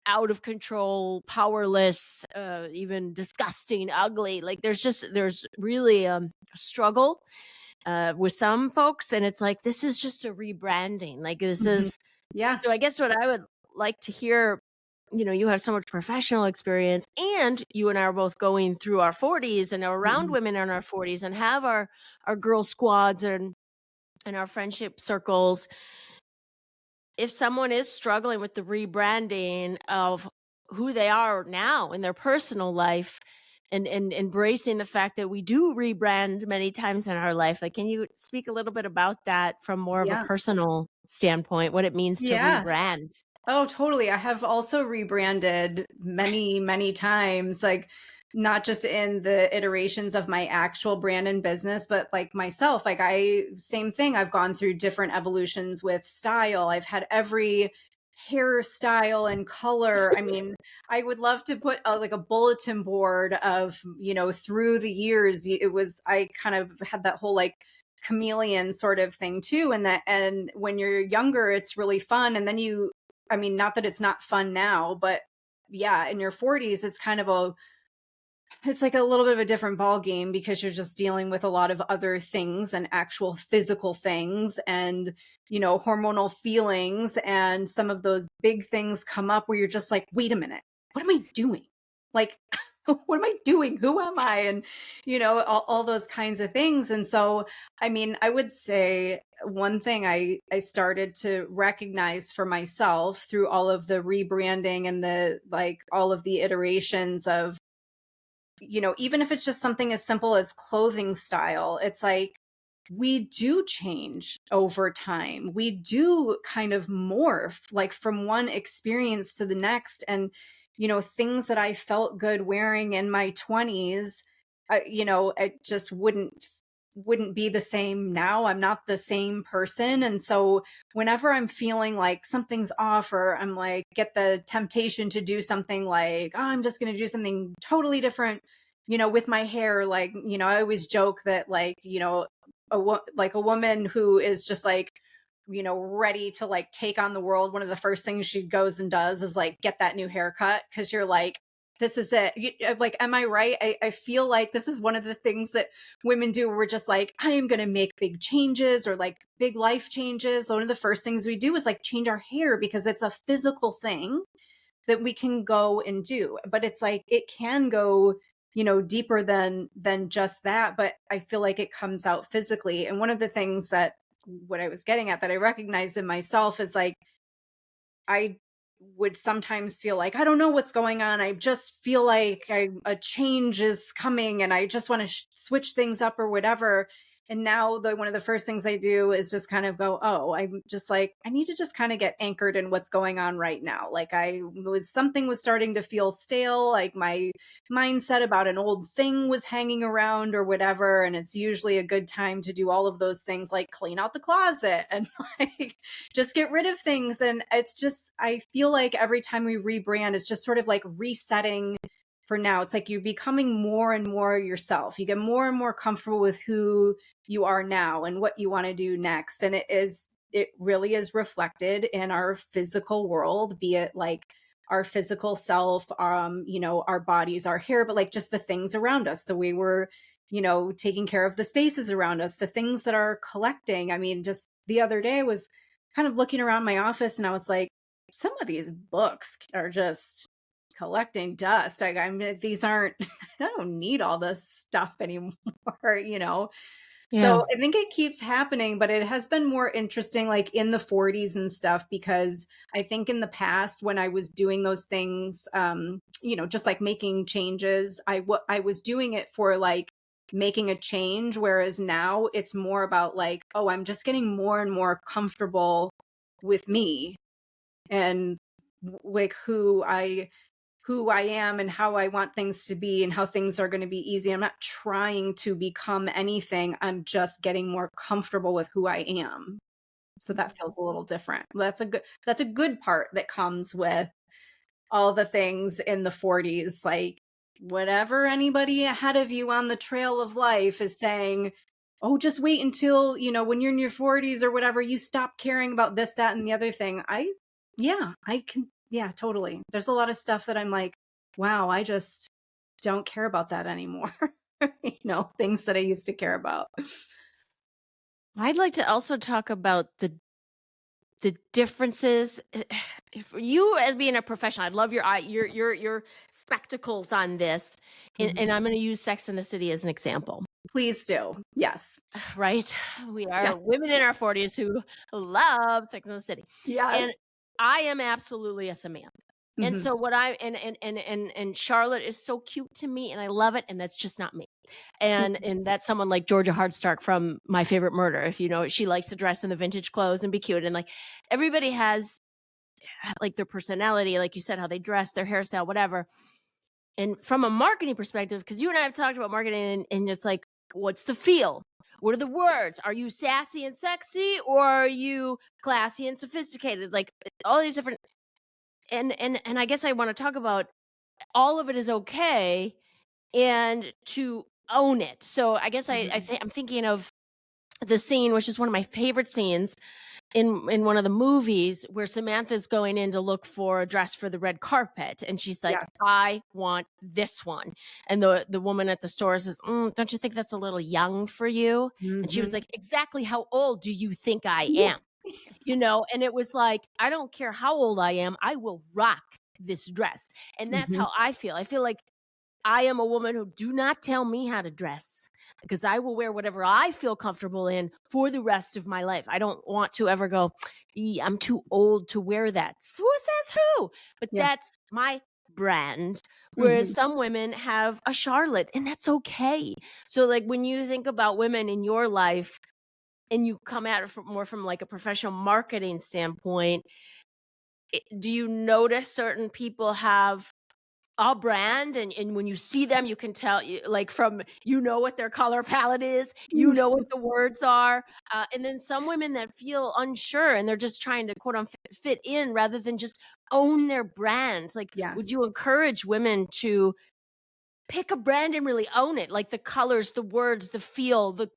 out of control, powerless, even disgusting, ugly. Like, there's really a struggle with some folks, and it's like, this is just a rebranding. Like, this Mhm. is so I Yes. guess what I would like to hear, you have so much professional experience, and you and I are both going through our 40s and are around Mhm. women in our 40s and have our girl squads and our friendship circles. If someone is struggling with the rebranding of who they are now in their personal life, and embracing the fact that we do rebrand many times in our life, like, can you speak a little bit about that from more of a Yeah. personal standpoint, what it means to Yeah. rebrand? Oh, totally. I have also rebranded many, many times, like not just in the iterations of my actual brand and business, but like myself, like same thing. I've gone through different evolutions with style. I've had every hairstyle and color. I mean, I would love to put like a bulletin board of, through the years, I kind of had that whole like chameleon sort of thing too. And when you're younger, it's really fun. And then I mean, not that it's not fun now, but yeah, in your 40s, it's like a little bit of a different ball game because you're just dealing with a lot of other things and actual physical things and, hormonal feelings. And some of those big things come up where you're just like, wait a minute, what am I doing? Like, what am I doing? Who am I? And, all those kinds of things. And so, I mean, I would say one thing I started to recognize for myself through all of the rebranding and the like all of the iterations of, even if it's just something as simple as clothing style, it's like we do change over time. We do kind of morph like from one experience to the next. And, things that I felt good wearing in my 20s, it just wouldn't be the same now. I'm not the same person. And so whenever I'm feeling like something's off or I'm like get the temptation to do something like, oh, I'm just going to do something totally different, with my hair, like, I always joke that like, like a woman who is just like, ready to like take on the world, one of the first things she goes and does is like get that new haircut because you're like, this is it. Like, am I right? I feel like this is one of the things that women do. We're just like, I am going to make big changes or like big life changes. One of the first things we do is like change our hair because it's a physical thing that we can go and do. But it's like it can go, deeper than just that. But I feel like it comes out physically. And one of the things that what I was getting at that I recognized in myself is like I would sometimes feel like I don't know what's going on. I just feel like a change is coming and I just want to switch things up or whatever. And now one of the first things I do is just kind of go, oh, I'm just like, I need to just kind of get anchored in what's going on right now. Like something was starting to feel stale. Like my mindset about an old thing was hanging around or whatever. And it's usually a good time to do all of those things like clean out the closet and like just get rid of things. And it's just, I feel like every time we rebrand, it's just sort of like resetting for now. It's like you're becoming more and more yourself. You get more and more comfortable with who you are now and what you want to do next. And it really is reflected in our physical world, be it like our physical self, our bodies, our hair, but like just the things around us, the way we're, taking care of the spaces around us, the things that are collecting. I mean, just the other day I was kind of looking around my office and I was like, some of these books are just collecting dust. Like these aren't, I don't need all this stuff anymore, Yeah. So I think it keeps happening, but it has been more interesting like in the 40s and stuff, because I think in the past when I was doing those things, just like making changes, I was doing it for like making a change. Whereas now it's more about like, oh, I'm just getting more and more comfortable with me and like who I am and how I want things to be and how things are going to be easy. I'm not trying to become anything. I'm just getting more comfortable with who I am. So that feels a little different. That's a good part that comes with all the things in the 40s, like whatever anybody ahead of you on the trail of life is saying, oh, just wait until, when you're in your 40s or whatever, you stop caring about this, that, and the other thing. Yeah, totally. There's a lot of stuff that I'm like, wow, I just don't care about that anymore. Things that I used to care about. I'd like to also talk about the differences for you as being a professional. I'd love your spectacles on this, and I'm going to use Sex and the City as an example. Please do. Yes. Right? We are Yes. women in our 40s who love Sex and the City, and Yes. I am absolutely a Samantha. And Mhm. so what I and Charlotte is so cute to me, and I love it, and that's just not me. And that's someone like Georgia Hardstark from My Favorite Murder. If you know, she likes to dress in the vintage clothes and be cute, and like everybody has like their personality, like you said, how they dress, their hairstyle, whatever. And from a marketing perspective, because you and I have talked about marketing, and it's like, what's the feel? What are the words? Are you sassy and sexy, or are you classy and sophisticated? Like all these different. And I guess I want to talk about all of it is okay, and to own it. So I guess Mhm. I'm thinking of the scene, which is one of my favorite scenes in one of the movies, where Samantha's going in to look for a dress for the red carpet, and she's like, Yes. "I want this one." And the woman at the store says, "Don't you think that's a little young for you?" And she was Mhm. like, "Exactly how old do you think I Yeah. am?" And it was like, I don't care how old I am, I will rock this dress. And that's Mhm. how I feel. I feel like I am a woman who, do not tell me how to dress, because I will wear whatever I feel comfortable in for the rest of my life. I don't want to ever go, I'm too old to wear that." Who says who? But Yeah. that's my brand. Whereas Mhm. some women have a Charlotte, and that's okay. So, like, when you think about women in your life and you come at it more from like a professional marketing standpoint, do you notice certain people have a brand, and when you see them, you can tell, like, from, what their color palette is, what the words are, and then some women that feel unsure, and they're just trying to quote unquote fit in rather than just own their brand. Like, would Yes. you encourage women to pick a brand and really own it, like the colors, the words, the feel, the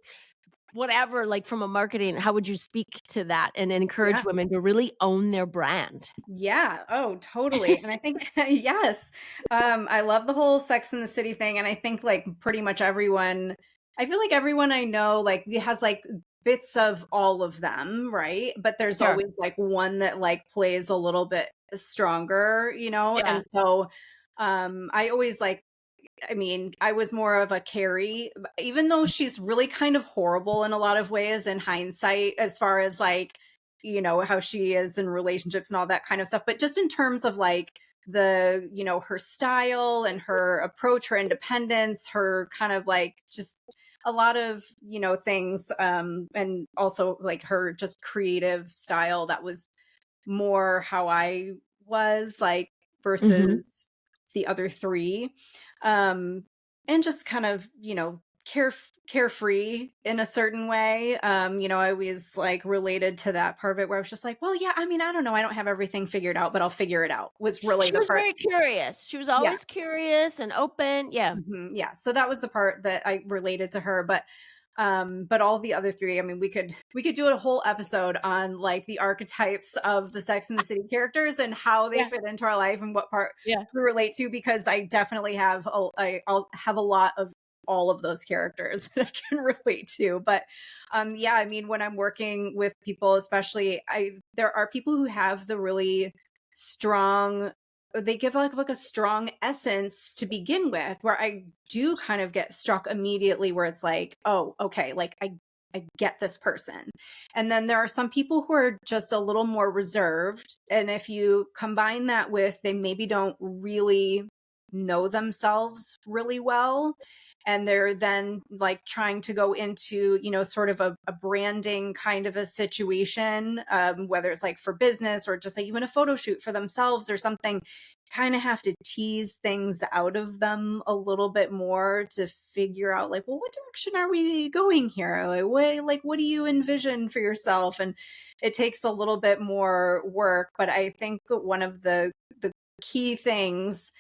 whatever, like from a marketing, how would you speak to that and encourage Yeah. women to really own their brand? Yeah. Oh, totally. And I think, yes. I love the whole Sex in the City thing. And I think like pretty much everyone, I feel like everyone I know, like it has like bits of all of them, right? But there's Sure. always like one that like plays a little bit stronger, you know? Yeah. And so I always like, I mean, I was more of a Carrie, even though she's really kind of horrible in a lot of ways in hindsight, as far as like, how she is in relationships and all that kind of stuff. But just in terms of like her style and her approach, her independence, her kind of like just a lot of, things. And also like her just creative style that was more how I was like Mhm. versus the other three. Um, and just kind of, carefree in a certain way. I always like related to that part of it where I was just like, well, yeah, I mean, I don't know. I don't have everything figured out, but I'll figure it out was really She the was part. very curious. She was Yeah. always curious and open. Yeah. Yeah. So that was the part that I related to her. But all the other three, I mean, we could do a whole episode on like the archetypes of the Sex and the City characters and how they Yeah. fit into our life and what part Yeah. we relate to, because I definitely have I'll have a lot of all of those characters that I can relate to. But yeah, I mean, when I'm working with people, especially, there are people who have the really strong, they give like a strong essence to begin with, where I do kind of get struck immediately where it's like, oh, okay, like I get this person. And then there are some people who are just a little more reserved. And if you combine that with they maybe don't really know themselves really well, and they're then like trying to go into, sort of a branding kind of a situation, whether it's like for business or just like even a photo shoot for themselves or something, kind of have to tease things out of them a little bit more to figure out like, well, what direction are we going here? What do you envision for yourself? And it takes a little bit more work, but I think one of the key things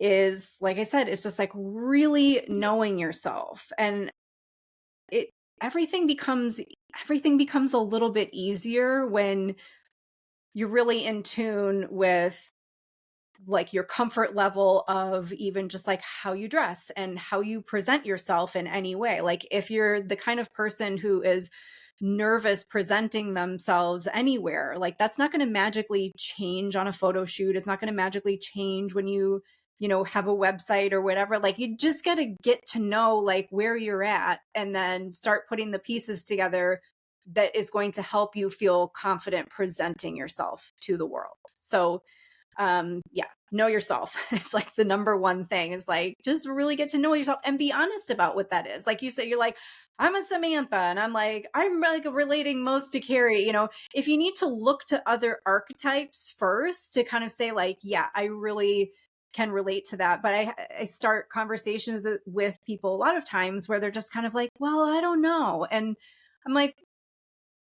is, like I said, it's just like really knowing yourself, and it everything becomes a little bit easier when you're really in tune with like your comfort level of even just like how you dress and how you present yourself in any way. Like if you're the kind of person who is nervous presenting themselves anywhere. Like that's not going to magically change on a photo shoot. It's not going to magically change when you know, have a website or whatever. Like you just got to get to know like where you're at and then start putting the pieces together that is going to help you feel confident presenting yourself to the world. So yeah, know yourself. It's like the number one thing is like just really get to know yourself and be honest about what that is. Like you said, you're like, I'm a Samantha, and I'm like relating most to Carrie. You know, if you need to look to other archetypes first to kind of say like, yeah, I really can relate to that. But I start conversations with people a lot of times where they're just kind of like, well, I don't know. And I'm like,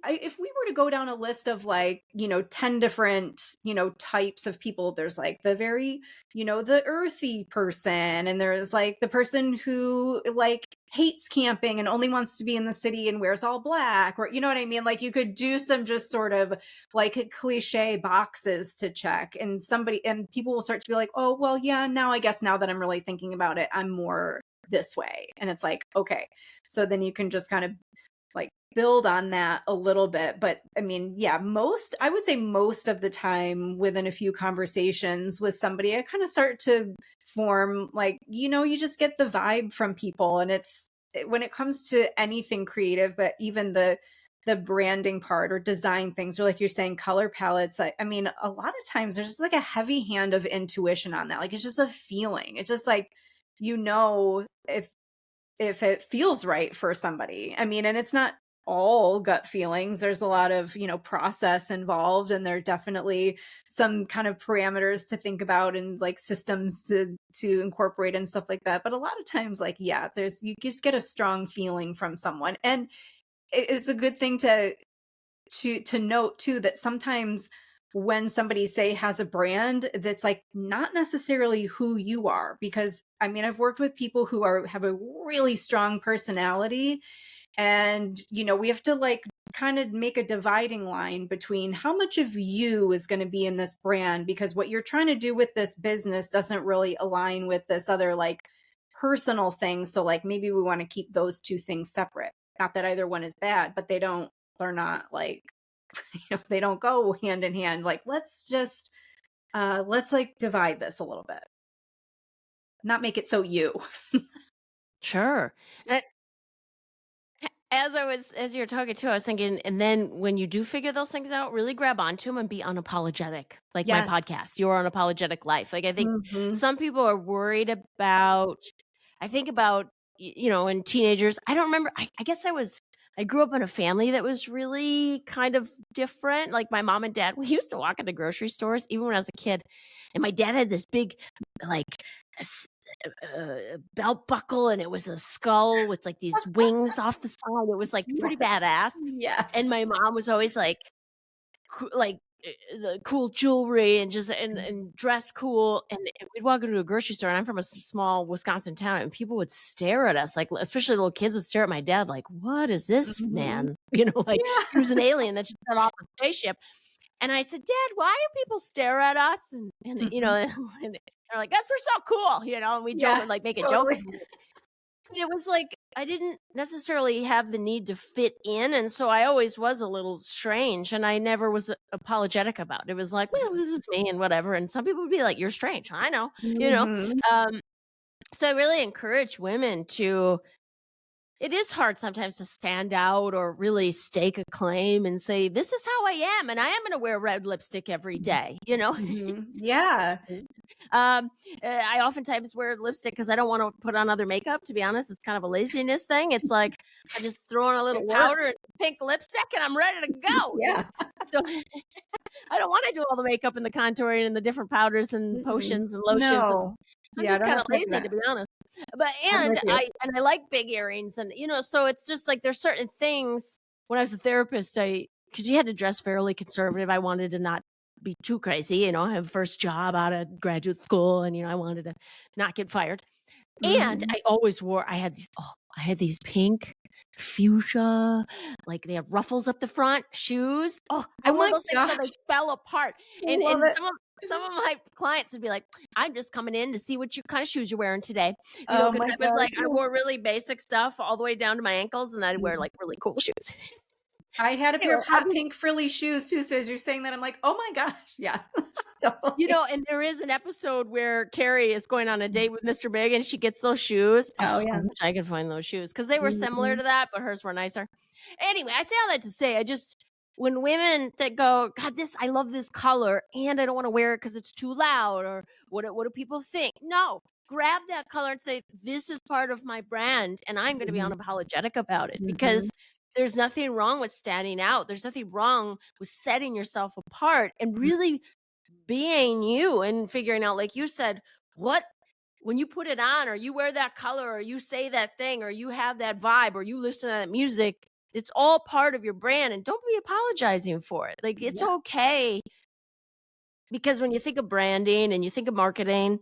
if we were to go down a list of like, you know, 10 different, you know, types of people, there's like the very, you know, the earthy person, and there's like the person who like hates camping and only wants to be in the city and wears all black, or you know what I mean? Like you could do some just sort of like cliche boxes to check, and people will start to be like, oh, well, yeah, now I guess now that I'm really thinking about it, I'm more this way. And it's like, okay. So then you can just kind of like build on that a little bit. But I mean, yeah, I would say most of the time within a few conversations with somebody, I kind of start to form like, you know, you just get the vibe from people. And when it comes to anything creative, but even the branding part or design things, or like you're saying, color palettes. I mean, a lot of times there's just like a heavy hand of intuition on that. Like it's just a feeling. It's just like, you know, if it feels right for somebody. I mean, and it's not all gut feelings. There's a lot of, you know, process involved, and there are definitely some kind of parameters to think about and like systems to incorporate and stuff like that. But a lot of times, like, yeah, you just get a strong feeling from someone. And it's a good thing to note too, that sometimes when somebody say has a brand that's like not necessarily who you are, because I mean, I've worked with people who have a really strong personality, and you know, we have to like kind of make a dividing line between how much of you is going to be in this brand, because what you're trying to do with this business doesn't really align with this other like personal thing. So like maybe we want to keep those two things separate. Not that either one is bad, but they're not like, you know, they don't go hand in hand. Like let's like divide this a little bit, not make it so you. Sure. And as you're talking too, I was thinking, and then when you do figure those things out, really grab onto them and be unapologetic, like my Yes. podcast, Your Unapologetic Life. Like I think Mhm. some people are worried about. I think about you know, in teenagers. I don't remember. I guess I grew up in a family that was really kind of different. Like my mom and dad, we used to walk into grocery stores even when I was a kid, and my dad had this big, like, belt buckle, and it was a skull with like these wings off the side. It was like pretty Yes. badass. And Yes. my mom was always like, like the cool jewelry and just and dress cool. And we'd walk into a grocery store, and I'm from a small Wisconsin town, and people would stare at us, like especially little kids would stare at my dad, like, "What is this Mhm. man?" You know, like he Yeah. was an alien that just got off a spaceship. And I said, "Dad, why do people stare at us?" And you know, Mhm. and they're like, "That's we're so cool," you know, and we joke Yeah, and like make a joke totally. about it. But it was like I didn't necessarily have the need to fit in, and so I always was a little strange, and I never was apologetic about it. It was like, "Well, this is me and whatever." And some people would be like, "You're strange." I know, you know. Mhm. Um, so I really encourage women to. It is hard sometimes to stand out or really stake a claim and say, "This is how I am, and I am going to wear red lipstick every day." You know. Mhm. Yeah. Um, I oftentimes wear lipstick because I don't want to put on other makeup. To be honest, it's kind of a laziness thing. It's like I just throw on a little It powder works. and pink lipstick, and I'm ready to go. You know, Yeah. so I don't want to do all the makeup and the contouring and the different powders and Mm-mm. potions and lotions, and No. I'm Yeah, I just don't kind have of time for lazy, to that. be honest. But I'm with you. I like big earrings, and you know, so it's just like there's certain things. When I was a therapist, because you had to dress fairly conservative. I wanted to not be too crazy, you know. I have first job out of graduate school, and you know, I wanted to not get fired. And Mhm. I always I had these pink fuchsia, like they have ruffles up the front, shoes. Oh, I Oh wore my those things till they gosh. fell apart. And Love it. some of my clients would be like, "I'm just coming in to see what kind of shoes you're wearing today." You know, Oh because my I was gosh. like, I wore really basic stuff all the way down to my ankles, and I'd wear Mhm. like really cool shoes. I had a pair Anyway, of hot pink frilly shoes too, so as you're saying that, I'm like, "Oh my gosh." Yeah. Totally. and there is an episode where Carrie is going on a date with Mr. Big and she gets those shoes. Oh, Oh, I yeah. wish I could find those shoes because they were similar Mhm. to that, but hers were nicer. Anyway, I say all that to say, when women that go, God, I love this color and I don't want to wear it because it's too loud or what do people think? No, grab that color and say, this is part of my brand and I'm going to be Mhm. unapologetic about it Mhm. because there's nothing wrong with standing out. There's nothing wrong with setting yourself apart and really being you and figuring out, like you said, what when you put it on or you wear that color or you say that thing or you have that vibe or you listen to that music, it's all part of your brand and don't be apologizing for it. Like it's Yeah. okay because when you think of branding and you think of marketing,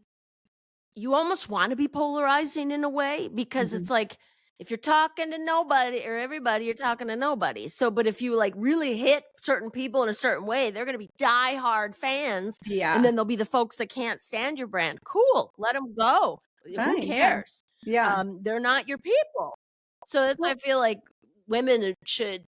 you almost want to be polarizing in a way because Mhm. it's like if you're talking to nobody or everybody, you're talking to nobody. So, but if you like really hit certain people in a certain way, they're going to be diehard fans. And Yeah. then there'll be the folks that can't stand your brand. Cool. Let them go. Who Fine, yeah. cares? Yeah. They're not your people. So that's why I Well, feel like women should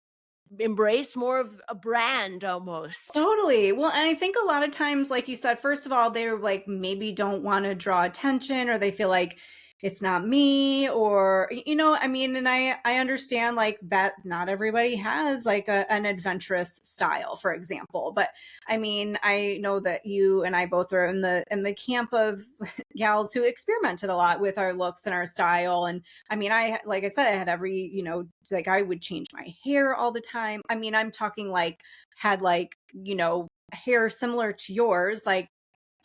embrace more of a brand almost. totally. Well, and I think a lot of times, like you said, first of all, they're like maybe don't want to draw attention or they feel like it's not me or I mean, and I understand like that not everybody has like an adventurous style, for example. But I mean, I know that you and I both are in the camp of gals who experimented a lot with our looks and our style. And I mean, like I said, I had like I would change my hair all the time. I mean, I'm talking like had like, hair similar to yours, like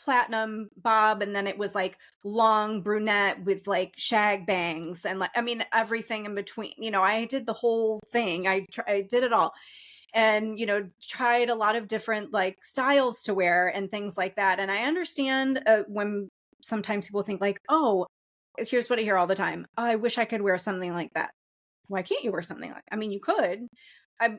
platinum bob, and then it was like long brunette with like shag bangs and like I mean everything in between. I did the whole thing. I did it all and tried a lot of different like styles to wear and things like that. And I understand when sometimes people think like, oh, here's what I hear all the time. Oh, I wish I could wear something like that. Why can't you wear something like I mean, you could. I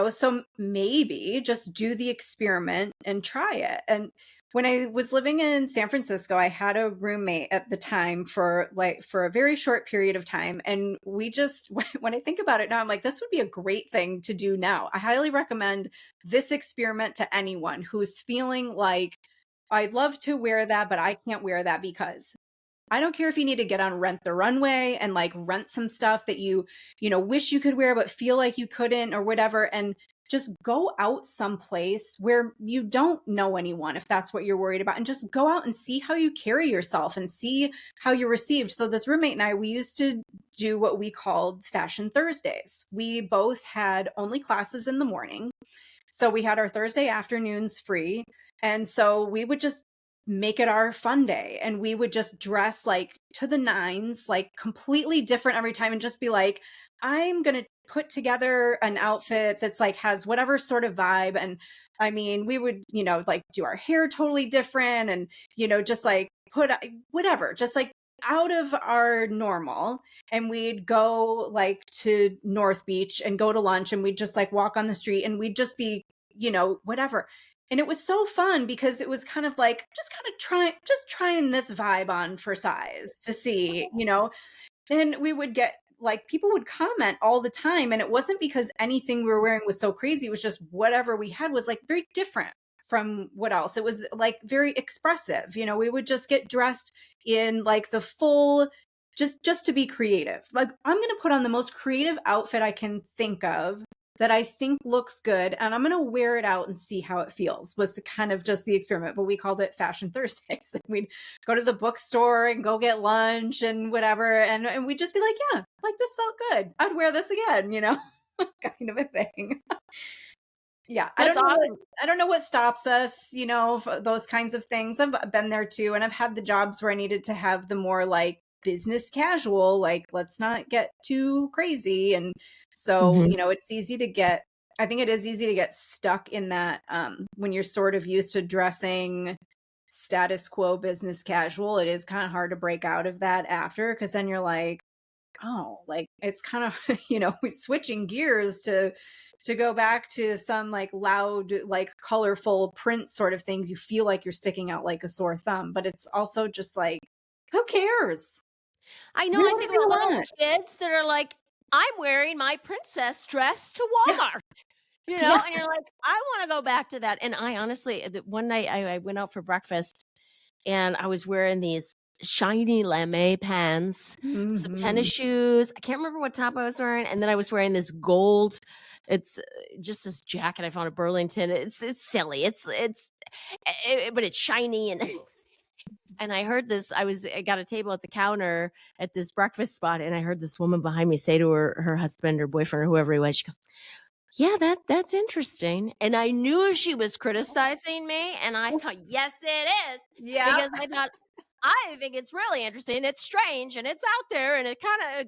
so maybe just do the experiment and try it. And when I was living in San Francisco, I had a roommate at the time for a very short period of time. And we just, when I think about it now, I'm like, this would be a great thing to do now. I highly recommend this experiment to anyone who's feeling like, I'd love to wear that, but I can't wear that because I don't care if you need to get on Rent the Runway and like rent some stuff that wish you could wear but feel like you couldn't or whatever, and just go out someplace where you don't know anyone if that's what you're worried about, and just go out and see how you carry yourself and see how you're received. So this roommate and I, we used to do what we called Fashion Thursdays. We both had only classes in the morning. So we had our Thursday afternoons free. And so we would just make it our fun day. And we would just dress like to the nines, like completely different every time, and just be like, I'm going to put together an outfit that's like has whatever sort of vibe. And I mean, we would, like do our hair totally different and, just like put whatever, just like out of our normal. And we'd go like to North Beach and go to lunch and we'd just like walk on the street and we'd just be, whatever. And it was so fun because it was kind of like just trying this vibe on for size to see, and we would get like people would comment all the time. And it wasn't because anything we were wearing was so crazy. It was just whatever we had was like very different from what else. It was like very expressive. We would just get dressed in like the full just to be creative. Like I'm going to put on the most creative outfit I can think of that I think looks good, and I'm going to wear it out and see how it feels, was the kind of just the experiment. But we called it Fashion Thursdays. And we'd go to the bookstore and go get lunch and whatever. And we'd just be like, yeah, like this felt good. I'd wear this again, kind of a thing. Yeah. That's awesome. I don't know what stops us, those kinds of things. I've been there too. And I've had the jobs where I needed to have the more like business casual, like let's not get too crazy. And so, Mhm. I think it is easy to get stuck in that when you're sort of used to dressing status quo business casual. It is kind of hard to break out of that after, because then you're like, oh, like it's kind of, switching gears to go back to some like loud, like colorful print sort of things. You feel like you're sticking out like a sore thumb, but it's also just like, who cares? I know, Wear I think whatever about you little want. kids that are like I'm wearing my princess dress to Yeah. Walmart, Yeah. and you're like, I want to go back to that. And I honestly, one night I went out for breakfast and I was wearing these shiny lame pants, some tennis Mhm. shoes. I can't remember what top I was wearing. And then I was wearing this gold, it's just this jacket I found at Burlington. It's silly. But it's shiny and and I heard this. I got a table at the counter at this breakfast spot, and I heard this woman behind me say to her husband or boyfriend or whoever he was, she goes, "Yeah, that's interesting." And I knew she was criticizing me, and I thought, "Yes, it is," Yeah. because I thought, I think it's really interesting. It's strange, and it's out there, and it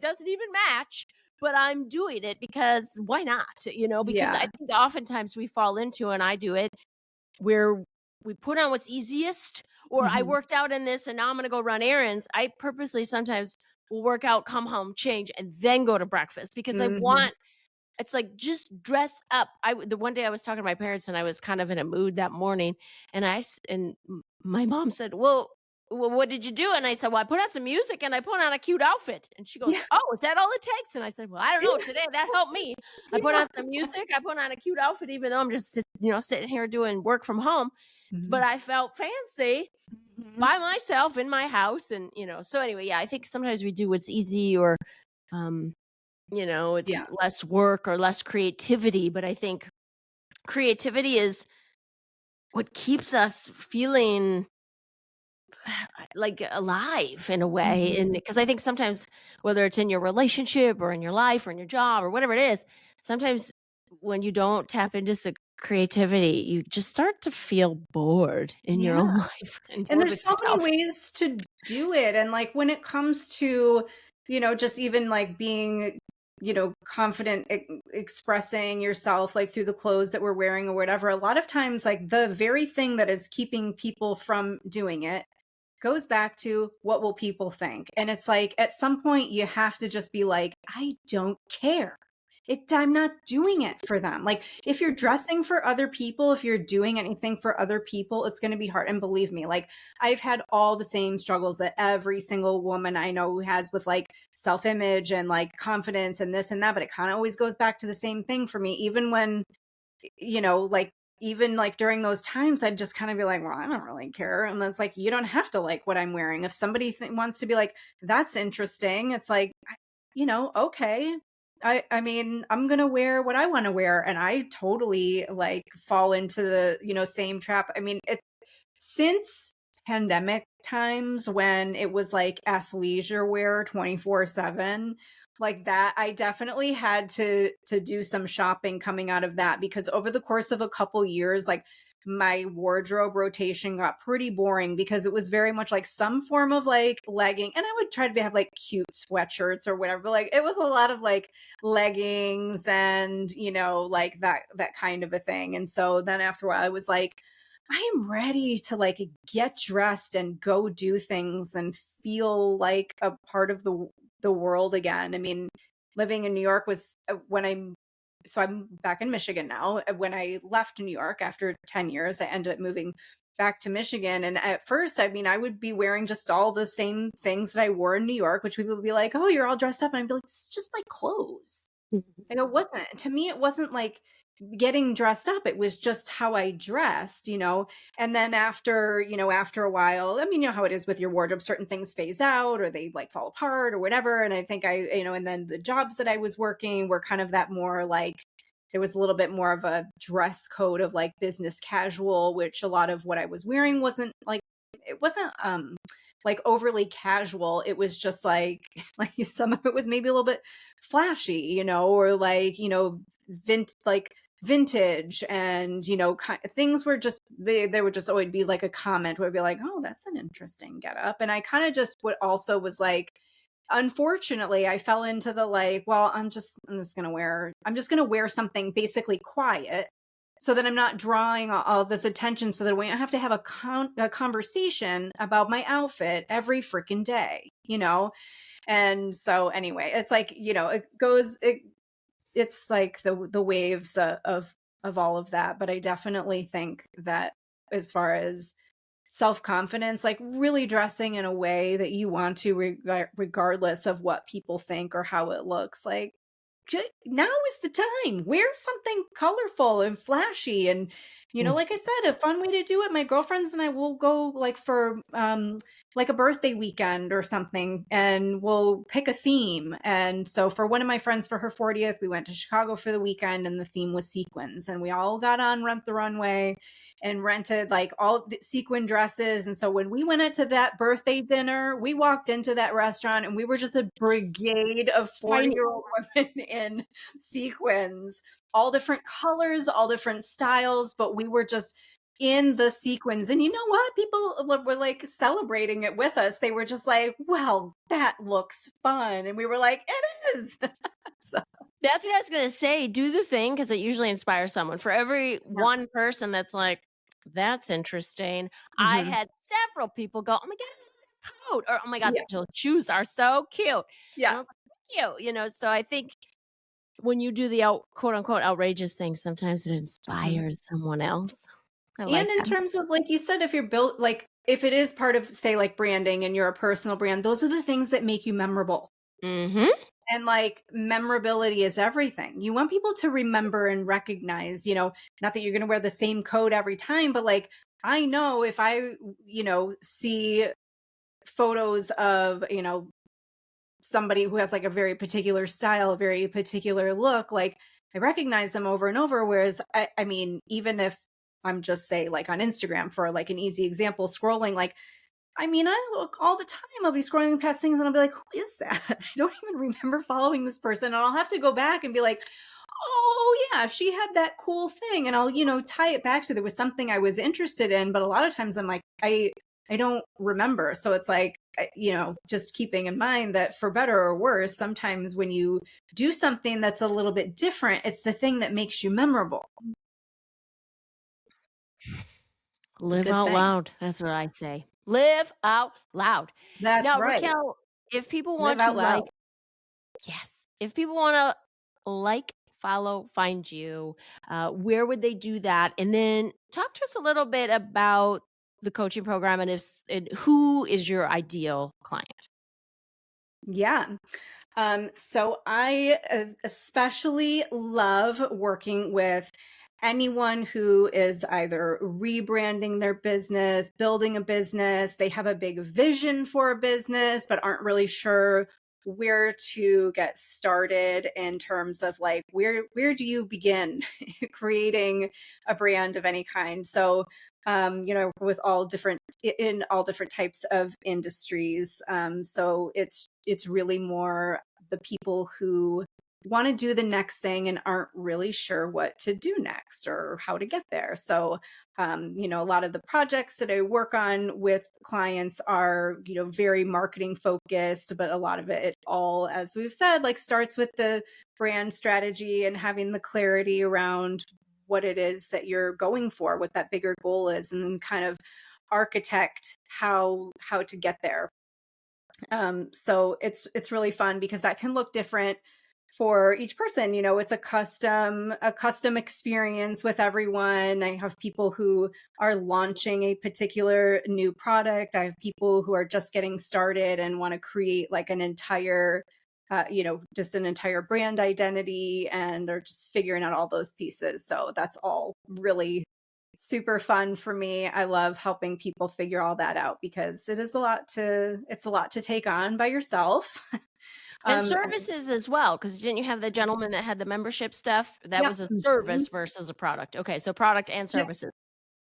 doesn't even match. But I'm doing it because why not? Because I Yeah. think oftentimes we fall into, and I do it, where we put on what's easiest, or I Mhm. worked out in this and now I'm going to go run errands. I purposely sometimes will work out, come home, change, and then go to breakfast because I Mhm. want, it's like, just dress up. The one day I was talking to my parents and I was kind of in a mood that morning, and my mom said, "Well, what did you do?" And I said, "Well, I put on some music and I put on a cute outfit." And she goes, Yeah. "Oh, is that all it takes?" And I said, "Well, I don't know. Today that helped me. I put Yeah. on some music, I put on a cute outfit, even though I'm just sitting here doing work from home, but Mhm. I felt fancy Mhm. by myself in my house." And so anyway, yeah, I think sometimes we do what's easy, or um it's Yeah. less work or less creativity, but I think creativity is what keeps us feeling like alive in a way. And Mhm. because I think sometimes, whether it's in your relationship or in your life or in your job or whatever it is, sometimes when you don't tap into some creativity, you just start to feel bored in your Yeah. own life and And bored there's with so many yourself. ways to do it. And like when it comes to, just even like being, confident expressing yourself like through the clothes that we're wearing or whatever, a lot of times like the very thing that is keeping people from doing it goes back to what will people think. And it's like at some point you have to just be like, I don't care. I'm not doing it for them. Like if you're dressing for other people, if you're doing anything for other people, it's going to be hard. And believe me, like I've had all the same struggles that every single woman I know who has with like self-image and like confidence and this and that, but it kind of always goes back to the same thing for me. Even when, like even like during those times, I'd just kind of be like, well, I don't really care. And it's like, you don't have to like what I'm wearing. If somebody wants to be like, that's interesting, it's like, okay. I mean, I'm going to wear what I want to wear. And I totally like fall into the, same trap. I mean, since pandemic times when it was like athleisure wear 24/7, like that, I definitely had to do some shopping coming out of that, because over the course of a couple years, like my wardrobe rotation got pretty boring because it was very much like some form of like legging, and I would try to have like cute sweatshirts or whatever, but like it was a lot of like leggings and like that kind of a thing. And so then after a while I was like, I am ready to like get dressed and go do things and feel like a part of the world again. I mean, living in New York was I'm back in Michigan now. When I left New York after 10 years, I ended up moving back to Michigan. And at first, I mean, I would be wearing just all the same things that I wore in New York, which people would be like, "Oh, you're all dressed up." And I'd be like, "It's just like clothes." Like it wasn't, to me, it wasn't like getting dressed up. It was just how I dressed. And then after a while, I mean, you know how it is with your wardrobe, certain things phase out or they like fall apart or whatever. And I think and then the jobs that I was working were kind of that more like, there was a little bit more of a dress code of like business casual, which a lot of what I was wearing wasn't like, it wasn't like overly casual. It was just like like some of it was maybe a little bit flashy, or like, like vintage, and things were just, they would just always be like a comment where it'd be like, oh, that's an interesting get up. And I kind of just what also was like, unfortunately, I fell into the like, well, I'm just gonna wear something basically quiet so that I'm not drawing all this attention, so that we don't have to have a conversation about my outfit every freaking day. And so anyway, it's like, it's like the waves of all of that. But I definitely think that as far as self-confidence, like really dressing in a way that you want to, regardless of what people think or how it looks like, now is the time. Wear something colorful and flashy. And, Mm. like I said, a fun way to do it. My girlfriends and I will go like for like a birthday weekend or something, and we'll pick a theme. And so for one of my friends for her 40th, we went to Chicago for the weekend, and the theme was sequins. And we all got on Rent the Runway and rented like all the sequin dresses. And so when we went into that birthday dinner, we walked into that restaurant and we were just a brigade of 40-year-old women in sequins, all different colors, all different styles, but we were just in the sequins. And you know what? People were like celebrating it with us. They were just like, well, that looks fun. And we were like, it is. So, That's what I was going to say. Do the thing, because it usually inspires someone. For every yeah. one person that's like, that's interesting, I Mhm. had several people go, oh my God, that coat. Or, oh my God, Yeah. those shoes are so cute. Yeah. And I was like, thank you. So I think when you do the quote unquote outrageous thing, sometimes it Mhm. inspires someone else. I And like in that. terms of, like you said, if you're built, like if it is part of, say, like branding and you're a personal brand, those are the things that make you memorable. Mm-hmm. And like memorability is everything. You want people to remember and recognize, not that you're going to wear the same coat every time, but like, I know if I, see photos of, somebody who has like a very particular style, a very particular look, like I recognize them over and over. Whereas I mean, even if I'm just say like on Instagram for like an easy example, scrolling, like, I mean, I look all the time. I'll be scrolling past things and I'll be like, who is that? I don't even remember following this person. And I'll have to go back and be like, oh yeah, she had that cool thing. And I'll, tie it back to there was something I was interested in. But a lot of times I'm like, I don't remember. So it's like, just keeping in mind that for better or worse, sometimes when you do something that's a little bit different, it's the thing that makes you memorable. It's a Live good out thing. loud. That's what I say. Live out loud. That's Now, right. Raquel, if people Live want to out loud. yes, if people want to follow, find you, where would they do that? And then talk to us a little bit about the coaching program and who is your ideal client. Yeah. So I especially love working with anyone who is either rebranding their business, building a business, they have a big vision for a business, but aren't really sure where to get started in terms of like where do you begin creating a brand of any kind. So with all different in all different types of industries. So it's really more the people who want to do the next thing and aren't really sure what to do next or how to get there. So, a lot of the projects that I work on with clients are, very marketing focused, but a lot of it all, as we've said, like starts with the brand strategy and having the clarity around what it is that you're going for, what that bigger goal is, and then kind of architect how to get there. So it's really fun because that can look different for each person. It's a custom experience with everyone. I have people who are launching a particular new product. I have people who are just getting started and want to create like an entire just an entire brand identity and are just figuring out all those pieces. So that's all really super fun for me. I love helping people figure all that out because it's a lot to take on by yourself. And Um, services as well, because didn't you have the gentleman that had the membership stuff? That yeah. was a Mhm. service versus a product. Okay, so product and Yeah. services.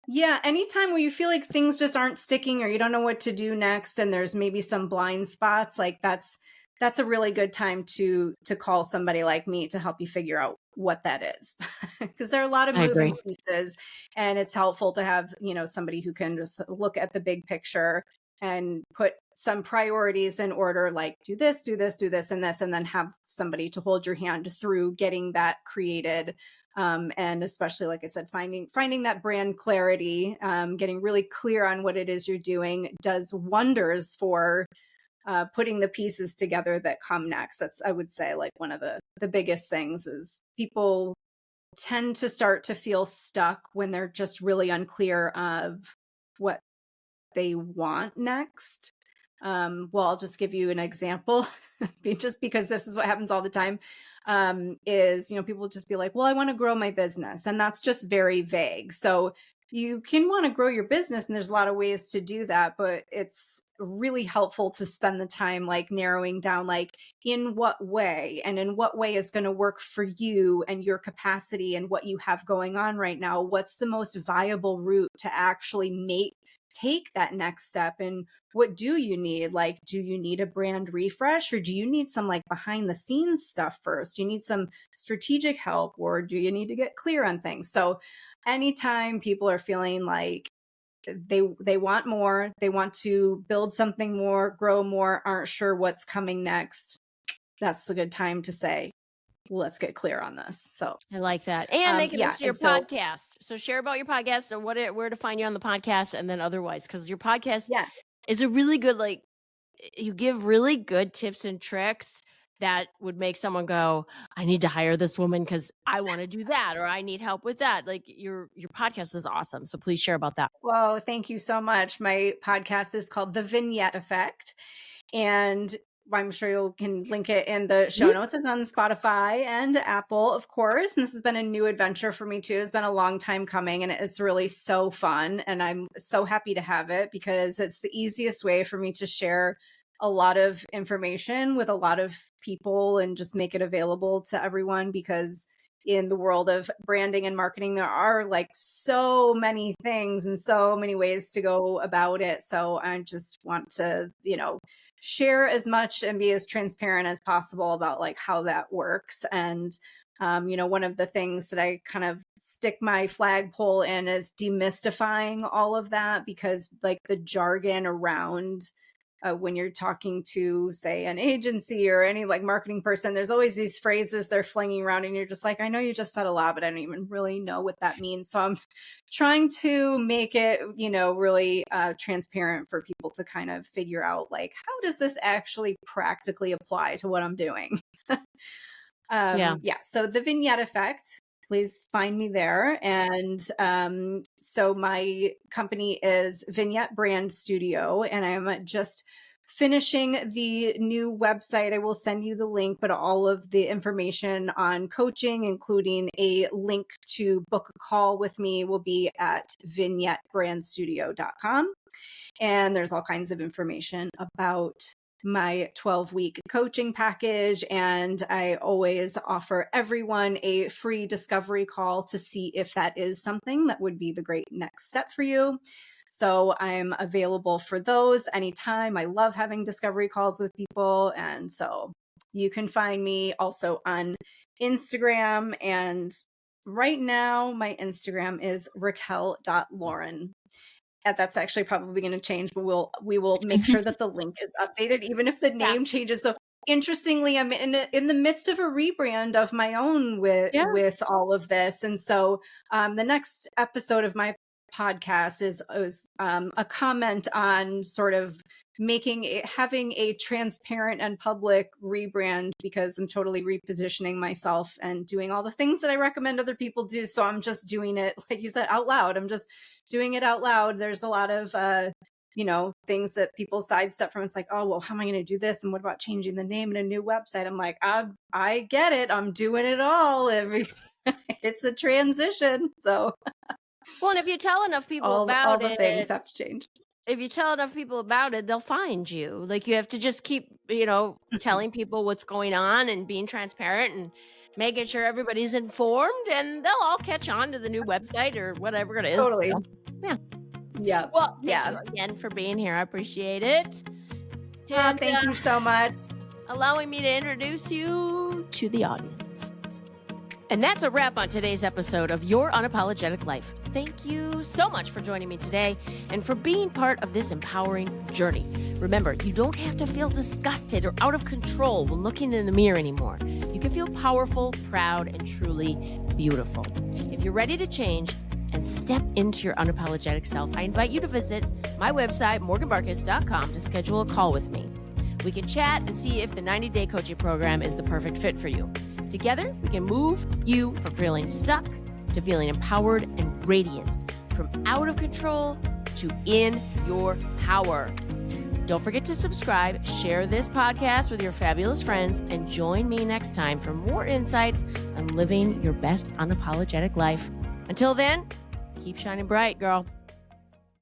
Yeah, anytime where you feel like things just aren't sticking or you don't know what to do next and there's maybe some blind spots, like that's a really good time to call somebody like me to help you figure out what that is. Because there are a lot of I agree. moving pieces and it's helpful to have, somebody who can just look at the big picture and put some priorities in order, like do this, do this, do this, and this, and then have somebody to hold your hand through getting that created, and especially like I said, finding that brand clarity, getting really clear on what it is you're doing does wonders for putting the pieces together that come next. That's, I would say, like one of the biggest things is people tend to start to feel stuck when they're just really unclear of what they want next. Well, I'll just give you an example, just because this is what happens all the time. is, people just be like, well, I want to grow my business. And that's just very vague. So you can want to grow your business, and there's a lot of ways to do that, but it's really helpful to spend the time like narrowing down, like in what way and in what way is going to work for you and your capacity and what you have going on right now. What's the most viable route to actually take that next step? And what do you need? Like, do you need a brand refresh, or do you need some like behind the scenes stuff first? Do you need some strategic help, or do you need to get clear on things? So anytime people are feeling like they want more, they want to build something more, grow more, aren't sure what's coming next, that's the good time to say, let's get clear on this. So I like that. And they can listen to your so podcast. So share about your podcast or where to find you on the podcast, and then otherwise, because your podcast yes. is a really good, like, you give really good tips and tricks that would make someone go, I need to hire this woman because I want to do that, or I need help with that. Like your podcast is awesome. So please share about that. Well, thank you so much. My podcast is called The Vignette Effect, and I'm sure you can link it in the show notes. It's on Spotify and Apple, of course. And this has been a new adventure for me too. It's been a long time coming, and it's really so fun. And I'm so happy to have it because it's the easiest way for me to share a lot of information with a lot of people and just make it available to everyone, because in the world of branding and marketing, there are like so many things and so many ways to go about it. So I just want to, share as much and be as transparent as possible about like how that works. And, one of the things that I kind of stick my flagpole in is demystifying all of that, because like the jargon around when you're talking to, say, an agency or any like marketing person, there's always these phrases they're flinging around, and you're just like, I know you just said a lot, but I don't even really know what that means. So I'm trying to make it, really transparent for people to kind of figure out, like, how does this actually practically apply to what I'm doing? So The Vignette Effect. Please find me there. And so my company is Vignette Brand Studio, and I'm just finishing the new website. I will send you the link, but all of the information on coaching, including a link to book a call with me, will be at vignettebrandstudio.com. And there's all kinds of information about my 12-week coaching package. And I always offer everyone a free discovery call to see if that is something that would be the great next step for you. So I'm available for those anytime. I love having discovery calls with people. And so you can find me also on Instagram. And right now my Instagram is Raquel.Lauren. That's actually probably going to change, but we will make sure that the link is updated, even if the name changes. So interestingly, I'm in the midst of a rebrand of my own with all of this. And so the next episode of my podcast is a comment on sort of having a transparent and public rebrand, because I'm totally repositioning myself and doing all the things that I recommend other people do. So I'm just doing it, like you said, out loud. I'm just doing it out loud. There's a lot of, things that people sidestep from. It's like, oh, well, how am I going to do this? And what about changing the name and a new website? I'm like, I get it. I'm doing it all. It's a transition. So. Well, and if you tell enough people about it, all the things have to change. If you tell enough people about it, they'll find you. Like, you have to just keep, telling people what's going on and being transparent and making sure everybody's informed, and they'll all catch on to the new website or whatever it is. Totally. So, yeah. Yeah. Well, thank you again for being here. I appreciate it. And, thank you so much. Allowing me to introduce you to the audience. And that's a wrap on today's episode of Your Unapologetic Life. Thank you so much for joining me today and for being part of this empowering journey. Remember, you don't have to feel disgusted or out of control when looking in the mirror anymore. You can feel powerful, proud, and truly beautiful. If you're ready to change and step into your unapologetic self, I invite you to visit my website, morganbarkis.com, to schedule a call with me. We can chat and see if the 90-day coaching program is the perfect fit for you. Together, we can move you from feeling stuck to feeling empowered and radiant, from out of control to in your power. Don't forget to subscribe, share this podcast with your fabulous friends, and join me next time for more insights on living your best unapologetic life. Until then, keep shining bright, girl.